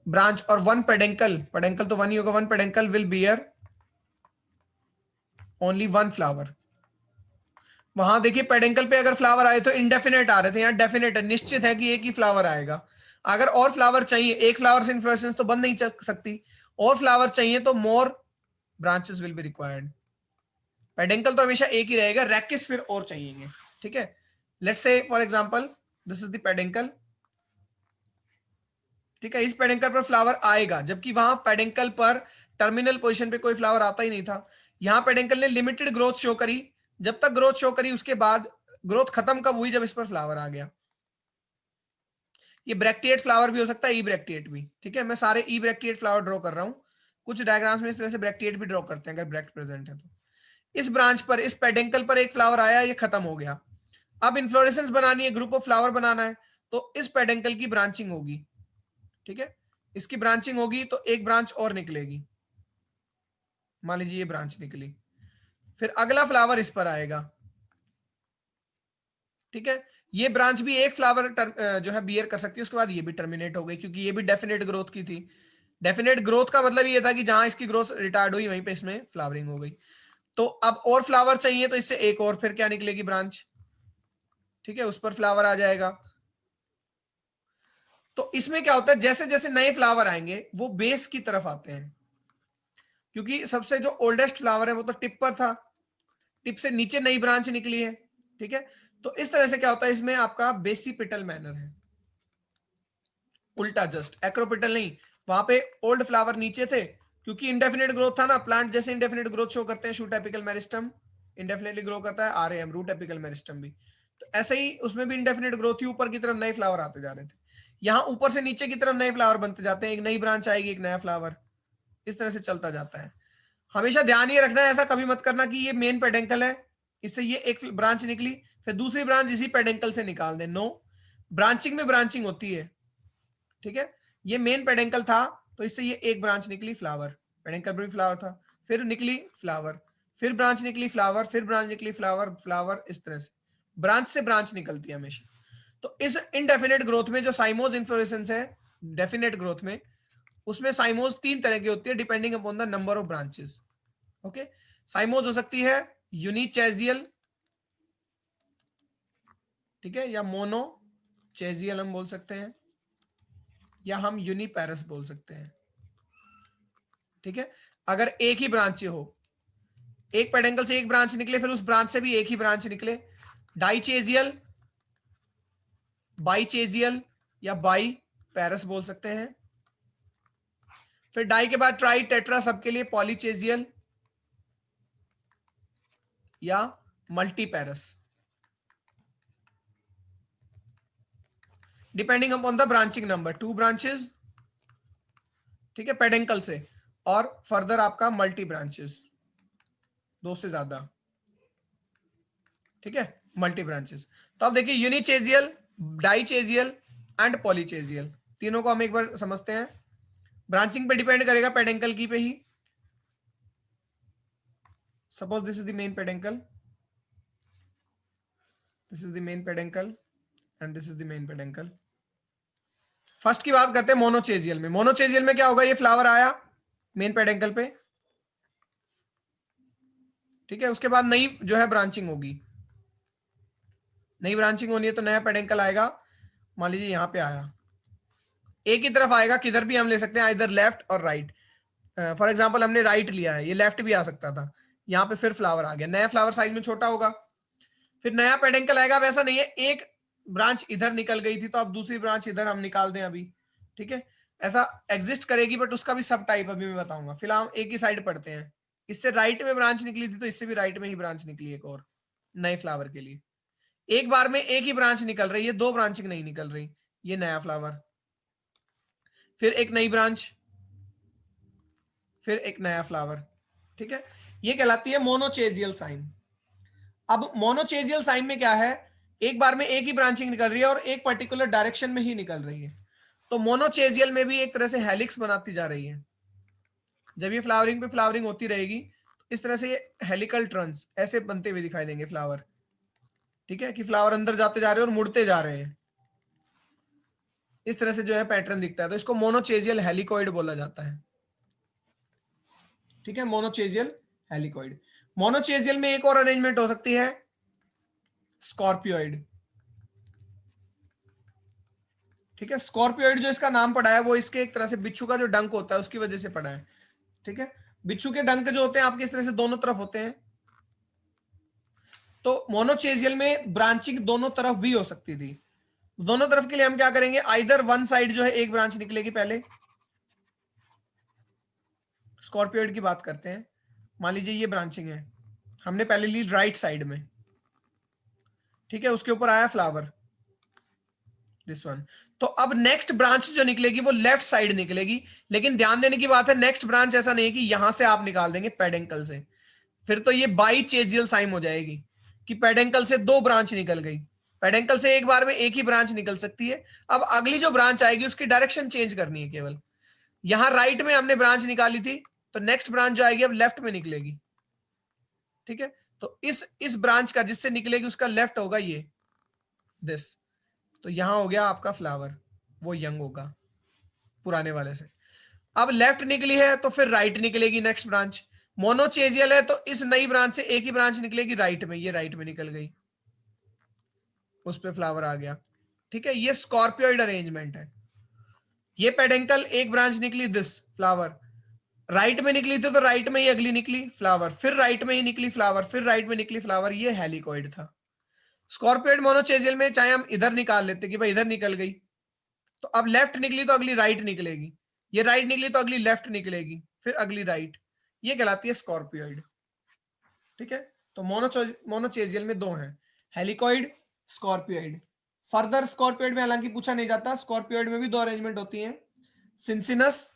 branch और one peduncle, peduncle तो one ही होगा, one peduncle will bear only one flower. वहां देखिए पेडेंकल पे अगर फ्लावर आए तो इंडेफिनेट आ रहे थे, यहाँ डेफिनेट है, निश्चित है कि एक ही फ्लावर आएगा। अगर और फ्लावर चाहिए, एक फ्लावर से इन्फ्लोरेसेंस तो बन नहीं सकती, और फ्लावर चाहिए तो मोर ब्रांचेस विल बी रिक्वायर्ड। पेडेंकल तो हमेशा एक ही रहेगा, रैकिस फिर और चाहिए, ठीक है। Let's say for example this is the peduncle, ठीक है। इस पेडेंकल पर फ्लावर आएगा, जबकि वहां पेडेंकल पर टर्मिनल पोजीशन पे कोई फ्लावर आता ही नहीं था। यहां पेडेंकल ने लिमिटेड ग्रोथ शो करी, जब तक ग्रोथ शो करी उसके बाद ग्रोथ खत्म कब हुई, जब इस पर फ्लावर आ गया। ये ब्रैक्टिएट फ्लावर भी हो सकता है, ई ब्रैक्टिएट भी, ठीक है। मैं सारे ई ब्रैक्टिएट फ्लावर ड्रॉ कर रहा हूं, कुछ डायग्राम्स में इस तरह से ब्रैक्टिएट भी ड्रॉ करते हैं अगर ब्रैक्ट प्रेजेंट है तो। इस ब्रांच पर, इस पेडेंकल पर एक फ्लावर आया, ये खत्म हो गया। अब इन्फ्लोरेसेंस बनानी है, ग्रुप ऑफ फ्लावर बनाना है, तो इस पेडेंकल की ब्रांचिंग होगी, ठीक है। इसकी ब्रांचिंग होगी तो एक ब्रांच और निकलेगी, मान लीजिए ये ब्रांच निकली, फिर अगला फ्लावर इस पर आएगा, ठीक है। ये ब्रांच भी एक फ्लावर जो है बियर कर सकती है, उसके बाद ये भी टर्मिनेट हो गई, क्योंकि ये भी डेफिनेट ग्रोथ की थी। डेफिनेट ग्रोथ का मतलब ये था कि जहां इसकी ग्रोथ रिटार्ड हुई वहीं पे इसमें फ्लावरिंग हो गई। तो अब और फ्लावर चाहिए तो इससे एक और फिर क्या निकलेगी ब्रांच, ठीक है, उस पर फ्लावर आ जाएगा। तो इसमें क्या होता है, जैसे जैसे नए फ्लावर आएंगे वो बेस की तरफ आते हैं, क्योंकि सबसे जो ओल्डेस्ट फ्लावर है वो तो टिप पर था, टिप से नीचे नई ब्रांच निकली है, ठीक है। तो इस तरह से क्या होता है, इसमें आपका बेसिपिटल मैनर है, उल्टा जस्ट एक्रोपिटल नहीं। वहां पे ओल्ड फ्लावर नीचे थे, क्योंकि इंडेफिनेट ग्रोथ था ना, प्लांट जैसे इंडेफिनेट ग्रोथ शो करते हैं, shoot apical meristem indefinitely grow करता है, आरएम रूट एपिकल मेरिस्टम भी, तो ऐसे ही उसमें भी इंडेफिनेट ग्रोथ ही, ऊपर की तरफ नए फ्लावर आते जा रहे थे। यहाँ ऊपर से नीचे की तरफ नए फ्लावर बनते जाते हैं, एक नई ब्रांच आएगी, एक नया फ्लावर, इस तरह से चलता जाता है। हमेशा ध्यान ये रखना है, ऐसा कभी मत करना कि ये मेन पेडेंकल है, इससे ये एक ब्रांच निकली फिर दूसरी ब्रांच इसी पेडेंकल से निकाल दे। नो, ब्रांचिंग में ब्रांचिंग होती है, ठीक है। ये मेन पेडेंकल था तो इससे ये एक ब्रांच निकली फ्लावर, पेडेंकल पर भी फ्लावर था, फिर निकली फ्लावर, फिर ब्रांच निकली फ्लावर, फिर ब्रांच निकली फ्लावर, फ्लावर, इस तरह से ब्रांच से ब्रांच निकलती है हमेशा। तो इस इनडेफिनेट ग्रोथ में जो साइमोज इन्फ्लोरेसेंस है डेफिनेट ग्रोथ में, उसमें साइमोज तीन तरह की होती है depending upon the number of branches. Okay, cymose हो सकती है यूनिचेजियल, ठीक है, या मोनोचेजियल हम बोल सकते हैं, या हम यूनिपैरस बोल सकते हैं, ठीक है। अगर एक ही ब्रांच हो, एक पेडेंकल से एक ब्रांच निकले, फिर उस ब्रांच से भी एक ही ब्रांच निकले, डाइचेजियल, बाइचेजियल या बाई पैरस बोल सकते हैं। फिर डाई के बाद ट्राई टेट्रा, सबके लिए पॉलीचेजियल या multiparous, depending upon the branching number, 2 branches, ठीक है, पेडेंकल से, और फर्दर आपका मल्टी ब्रांचेस, 2 से ज्यादा, ठीक है, मल्टी ब्रांचेस। तो अब देखिए यूनिचेजियल, डाइचेजियल एंड पॉलीचेजियल, तीनों को हम एक बार समझते हैं। ब्रांचिंग पे डिपेंड करेगा पेडेंकल की पे ही। Suppose this is the main peduncle, this is the main peduncle and this is the main peduncle. First की बात करते हैं मोनोचेजियल में। मोनोचेजियल में क्या होगा, ये फ्लावर आया मेन पेडेंकल पे, ठीक है, उसके बाद नई जो है ब्रांचिंग होगी, नई ब्रांचिंग होनी है तो नया पेडेंकल आएगा, मान लीजिए यहां पे आया, एक ही तरफ आएगा, किधर भी हम ले सकते हैं, इधर लेफ्ट और राइट। फॉर एग्जांपल हमने राइट लिया है, ये लेफ्ट भी आ सकता था, यहाँ पे फिर फ्लावर आ गया, नया फ्लावर साइज में छोटा होगा, फिर नया पेडेंकल आएगा। अब ऐसा नहीं है एक ब्रांच इधर निकल गई थी तो अब दूसरी ब्रांच इधर हम निकाल दें अभी, ठीक है। ऐसा एग्जिस्ट करेगी, बट उसका भी सब टाइप अभी मैं बताऊंगा। फिलहाल हम एक ही साइड पढ़ते हैं। इससे राइट में ब्रांच निकली थी, तो इससे भी राइट में ही ब्रांच निकली एक और नए फ्लावर के लिए। एक बार में एक ही ब्रांच निकल रही है, दो ब्रांचिंग नहीं निकल रही। ये नया फ्लावर, फिर एक नई ब्रांच, फिर एक नया फ्लावर। ठीक है, ये कहलाती है मोनोचेजियल साइन। अब मोनोचेजियल साइन में क्या है, एक बार में एक ही ब्रांचिंग निकल रही है और एक पर्टिकुलर डायरेक्शन में ही निकल रही है। तो मोनोचेजियल में भी एक तरह से हेलिक्स बनाती जा रही है। जब ये फ्लावरिंग पे फ्लावरिंग होती रहेगी तो इस तरह से ये हेलिकल ट्रंस ऐसे बनते हुए दिखाई देंगे फ्लावर। ठीक है, कि फ्लावर अंदर जाते जा रहे हैं और मुड़ते जा रहे हैं, इस तरह से जो है पैटर्न दिखता है। तो इसको मोनोचेजियल हेलिकॉइड बोला जाता है। ठीक है, मोनोचेजियल हेलिकॉइड। मोनोचेजियल में एक और अरेंजमेंट हो सकती है, स्कॉर्पियोइड। ठीक है, स्कॉर्पियोइड जो इसका नाम पड़ा है वो इसके एक तरह से बिच्छू का जो डंक होता है उसकी वजह से पड़ा है। ठीक है, बिच्छू के डंक जो होते हैं आपके इस तरह से दोनों तरफ होते हैं। तो मोनोचेजियल में ब्रांचिंग दोनों तरफ भी हो सकती थी। दोनों तरफ के लिए हम क्या करेंगे, आइदर वन साइड जो है एक ब्रांच निकलेगी। पहले स्कॉर्पियोइड की बात करते हैं। मान लीजिए ये ब्रांचिंग है, हमने पहले ली राइट साइड में। ठीक है, उसके ऊपर आया फ्लावर, दिस वन। तो अब नेक्स्ट ब्रांच जो निकलेगी वो लेफ्ट साइड निकलेगी। लेकिन ध्यान देने की बात है, नेक्स्ट ब्रांच ऐसा नहीं है कि यहां से आप निकाल देंगे पेडेंकल से, फिर तो ये बाई चेजियल साइन हो जाएगी कि पेडेंकल से दो ब्रांच निकल गई। पेडेंकल से एक बार में एक ही ब्रांच निकल सकती है। अब अगली जो ब्रांच आएगी उसकी डायरेक्शन चेंज करनी है केवल। यहां राइट में हमने ब्रांच निकाली थी, तो नेक्स्ट ब्रांच जो आएगी अब लेफ्ट में निकलेगी। ठीक है, तो इस ब्रांच का जिससे निकलेगी उसका लेफ्ट होगा ये दिस। तो यहां हो गया आपका फ्लावर, वो यंग होगा पुराने वाले से। अब लेफ्ट निकली है तो फिर राइट निकलेगी नेक्स्ट ब्रांच। मोनोचेजियल है तो इस नई ब्रांच से एक ही ब्रांच निकलेगी राइट में, ये राइट में निकल गई, उस पे फ्लावर आ गया। ठीक है, ये स्कॉर्पियोइड अरेंजमेंट है। ये पेडेंकल एक ब्रांच निकली दिस फ्लावर, राइट में निकली थी तो राइट में ही अगली निकली फ्लावर, फिर राइट में ही निकली फ्लावर, फिर राइट में निकली फ्लावर, ये हेलिकॉइड था। स्कॉर्पियोइड मोनोचेजियल में चाहे हम इधर निकाल लेते कि भाई इधर निकल गई, तो अब लेफ्ट निकली तो अगली राइट निकलेगी, ये राइट निकली तो अगली लेफ्ट निकलेगी, फिर अगली राइट। ये कहलाती है स्कॉर्पियोइड। ठीक है, तो मोनोचेजियल में दो हैं, हेलिकॉइड, स्कॉर्पियोइड। फर्दर स्कॉर्पियोइड में हालांकि पूछा नहीं जाता, स्कॉर्पियोइड में भी दो अरेंजमेंट होती हैं, सिंसिनस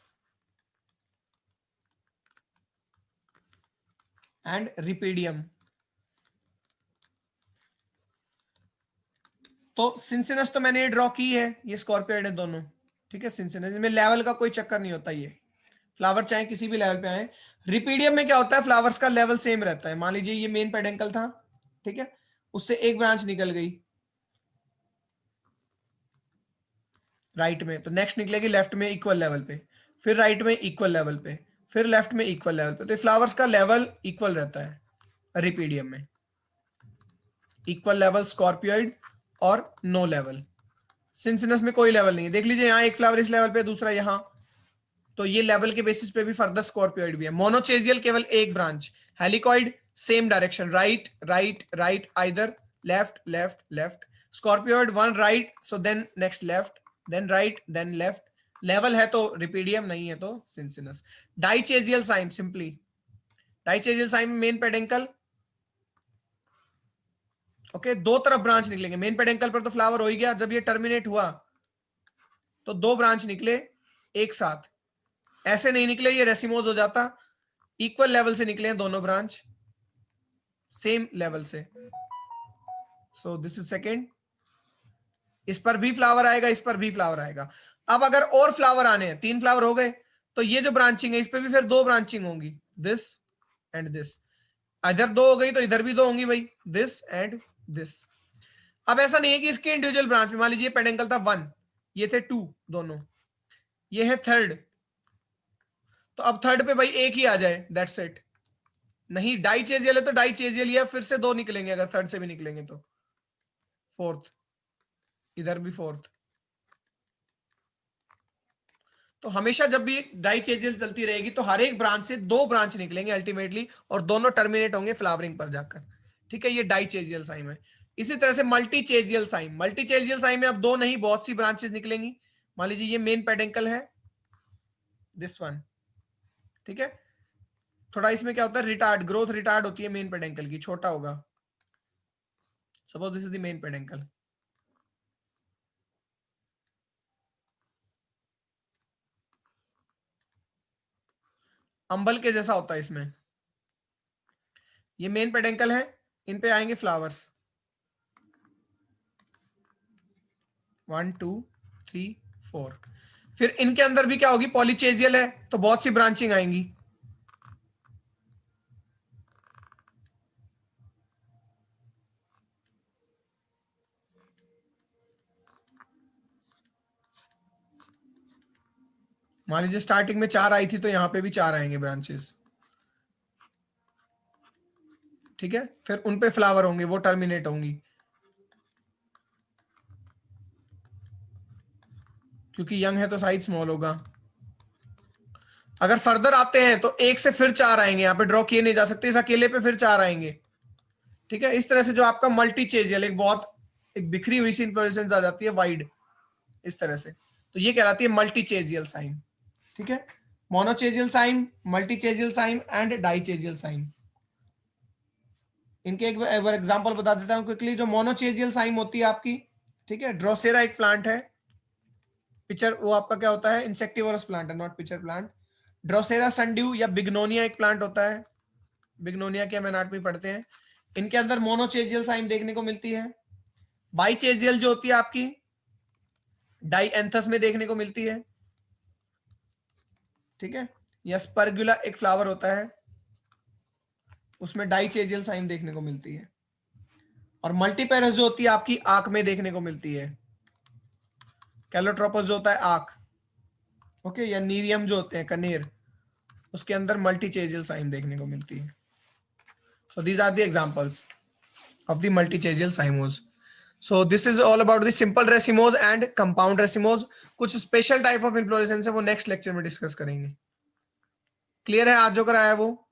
एंड रिपीडियम। तो सिंसिनस तो मैंने ड्रॉ की है, ये स्कॉर्पियोइड है दोनों। ठीक है, सिंसिनस में लेवल का कोई चक्कर नहीं होता, ये फ्लावर चाहे किसी भी लेवल पे आए। रिपीडियम में क्या होता है, फ्लावर्स का लेवल सेम रहता है। मान लीजिए ये मेन पेडेंकल था, ठीक है, उससे एक ब्रांच निकल गई राइट में, तो नेक्स्ट निकलेगी लेफ्ट में इक्वल लेवल पे, फिर राइट में इक्वल लेवल पे, फिर लेफ्ट में इक्वल लेवल पे। तो फ्लावर्स का लेवल इक्वल रहता है रिपीडियम में। इक्वल लेवल स्कॉर्पियोइड और नो लेवल। सिंसिनस में कोई लेवल नहीं है। देख लीजिए यहाँ एक फ्लावर इस लेवल पे, दूसरा यहाँ, तो ये लेवल के बेसिस पे भी फर्दर स्कॉर्पियोइड भी है। मोनोचेजियल केवल एक branch, helicoid same direction, right right right, either left left left. Scorpioid one right, so then next left, then right, then left. Level है तो रिपीडियम, नहीं है तो cincinnus. Dichasial cyme, simply dichasial cyme में main peduncle, okay, दो तरफ branch निकलेंगे। Main पेडेंकल पर तो फ्लावर हो ही गया, जब ये टर्मिनेट हुआ तो दो ब्रांच निकले एक साथ, ऐसे नहीं निकले, ये रेसिमोज हो जाता। इक्वल लेवल से निकले हैं दोनों ब्रांच, सेम लेवल से। सो दिस इज सेकेंड। इस पर भी फ्लावर आएगा, इस पर भी फ्लावर आएगा। अब अगर और फ्लावर आने हैं, तीन फ्लावर हो गए, तो ये जो ब्रांचिंग है इस पे भी फिर दो ब्रांचिंग होंगी, दिस एंड दिस। इधर दो हो गई तो इधर भी दो होंगी भाई, दिस एंड दिस। अब ऐसा नहीं है कि इसके इंडिविजुअल ब्रांच में, मान लीजिए पेडेंकल था वन, ये थे टू दोनों, ये है थर्ड, तो अब थर्ड पे भाई एक ही आ जाए, दैट्स इट। नहीं, डाई चेजियल है तो डाई चेजियल, या फिर से दो निकलेंगे, अगर थर्ड से भी निकलेंगे तो फोर्थ, इधर भी फोर्थ। तो हमेशा जब भी डाई चेजियल चलती रहेगी तो हर एक ब्रांच से दो ब्रांच निकलेंगे अल्टीमेटली, और दोनों टर्मिनेट होंगे फ्लावरिंग पर जाकर। ठीक है, ये डाई चेजियल साइन है। इसी तरह से मल्टी चेजियल साइन, मल्टी चेजियल साइन में अब दो नहीं बहुत सी ब्रांचेस निकलेंगी। मान लीजिए ये मेन पेडेंकल है, दिस वन, ठीक है। थोड़ा इसमें क्या होता है, रिटार्ड, ग्रोथ रिटार्ड होती है मेन पेडेंकल की, छोटा होगा। Suppose this is the main peduncle, umbel के जैसा होता है इसमें। ये मेन पेडेंकल है, इन पे आएंगे फ्लावर्स, 1 2 3 4। फिर इनके अंदर भी क्या होगी, पॉलीचेजियल है तो बहुत सी ब्रांचिंग आएंगी। मान लीजिए स्टार्टिंग में 4 आई थी तो यहाँ पे भी 4 आएंगे ब्रांचेस, ठीक है। फिर उन पे फ्लावर होंगे, वो टर्मिनेट होंगी, क्योंकि यंग है तो साइज स्मॉल होगा। अगर फर्दर आते हैं तो एक से फिर 4 आएंगे, यहाँ पे ड्रॉ किए नहीं जा सकते, इस अकेले पे फिर 4 आएंगे, ठीक है। इस तरह से जो आपका मल्टीचेजियल, एक बिखरी हुई सी इन्फ्लोरेसेंस आ जाती है वाइड, इस तरह से, तो ये कहलाती है मल्टीचेजियल साइन, ठीक है। Monochasial cyme, multichasial cyme and dichasial cyme. इनके एक बार एग्जांपल बता देता हूं क्विकली। जो मोनोचेजियल साइन होती है आपकी, ठीक है, ड्रोसेरा एक प्लांट है, पिचर वो आपका क्या होता है, इंसेक्टिवोरस प्लांट है, not pitcher plant. Drosera sundew या बिग्नोनिया एक प्लांट होता है, बिग्नोनिया के हम एनाटॉमी पढ़ते हैं, इनके अंदर मोनोचेजियल साइन देखने को मिलती है। बाइचेजियल जो होती है आपकी डाइएंथस में देखने को मिलती है, ठीक है। या स्पर्गुला एक फ्लावर होता है, उसमें डाइचेजियल साइन देखने को मिलती है। और मल्टीपेरस जो होती है आपकी आंख में देखने को मिलती है, कैलोट्रोपस जो होता है आंख, ओके, या नीरियम जो होते हैं कनेर, उसके अंदर मल्टीचेजियल साइन देखने को मिलती है। So these are the examples of the multichasial cymose. So this is all about the simple racemose and compound racemose. कुछ स्पेशल टाइप ऑफ इन्फ्लोरेसेंस है वो नेक्स्ट लेक्चर में डिस्कस करेंगे। क्लियर है आज जो कराया वो?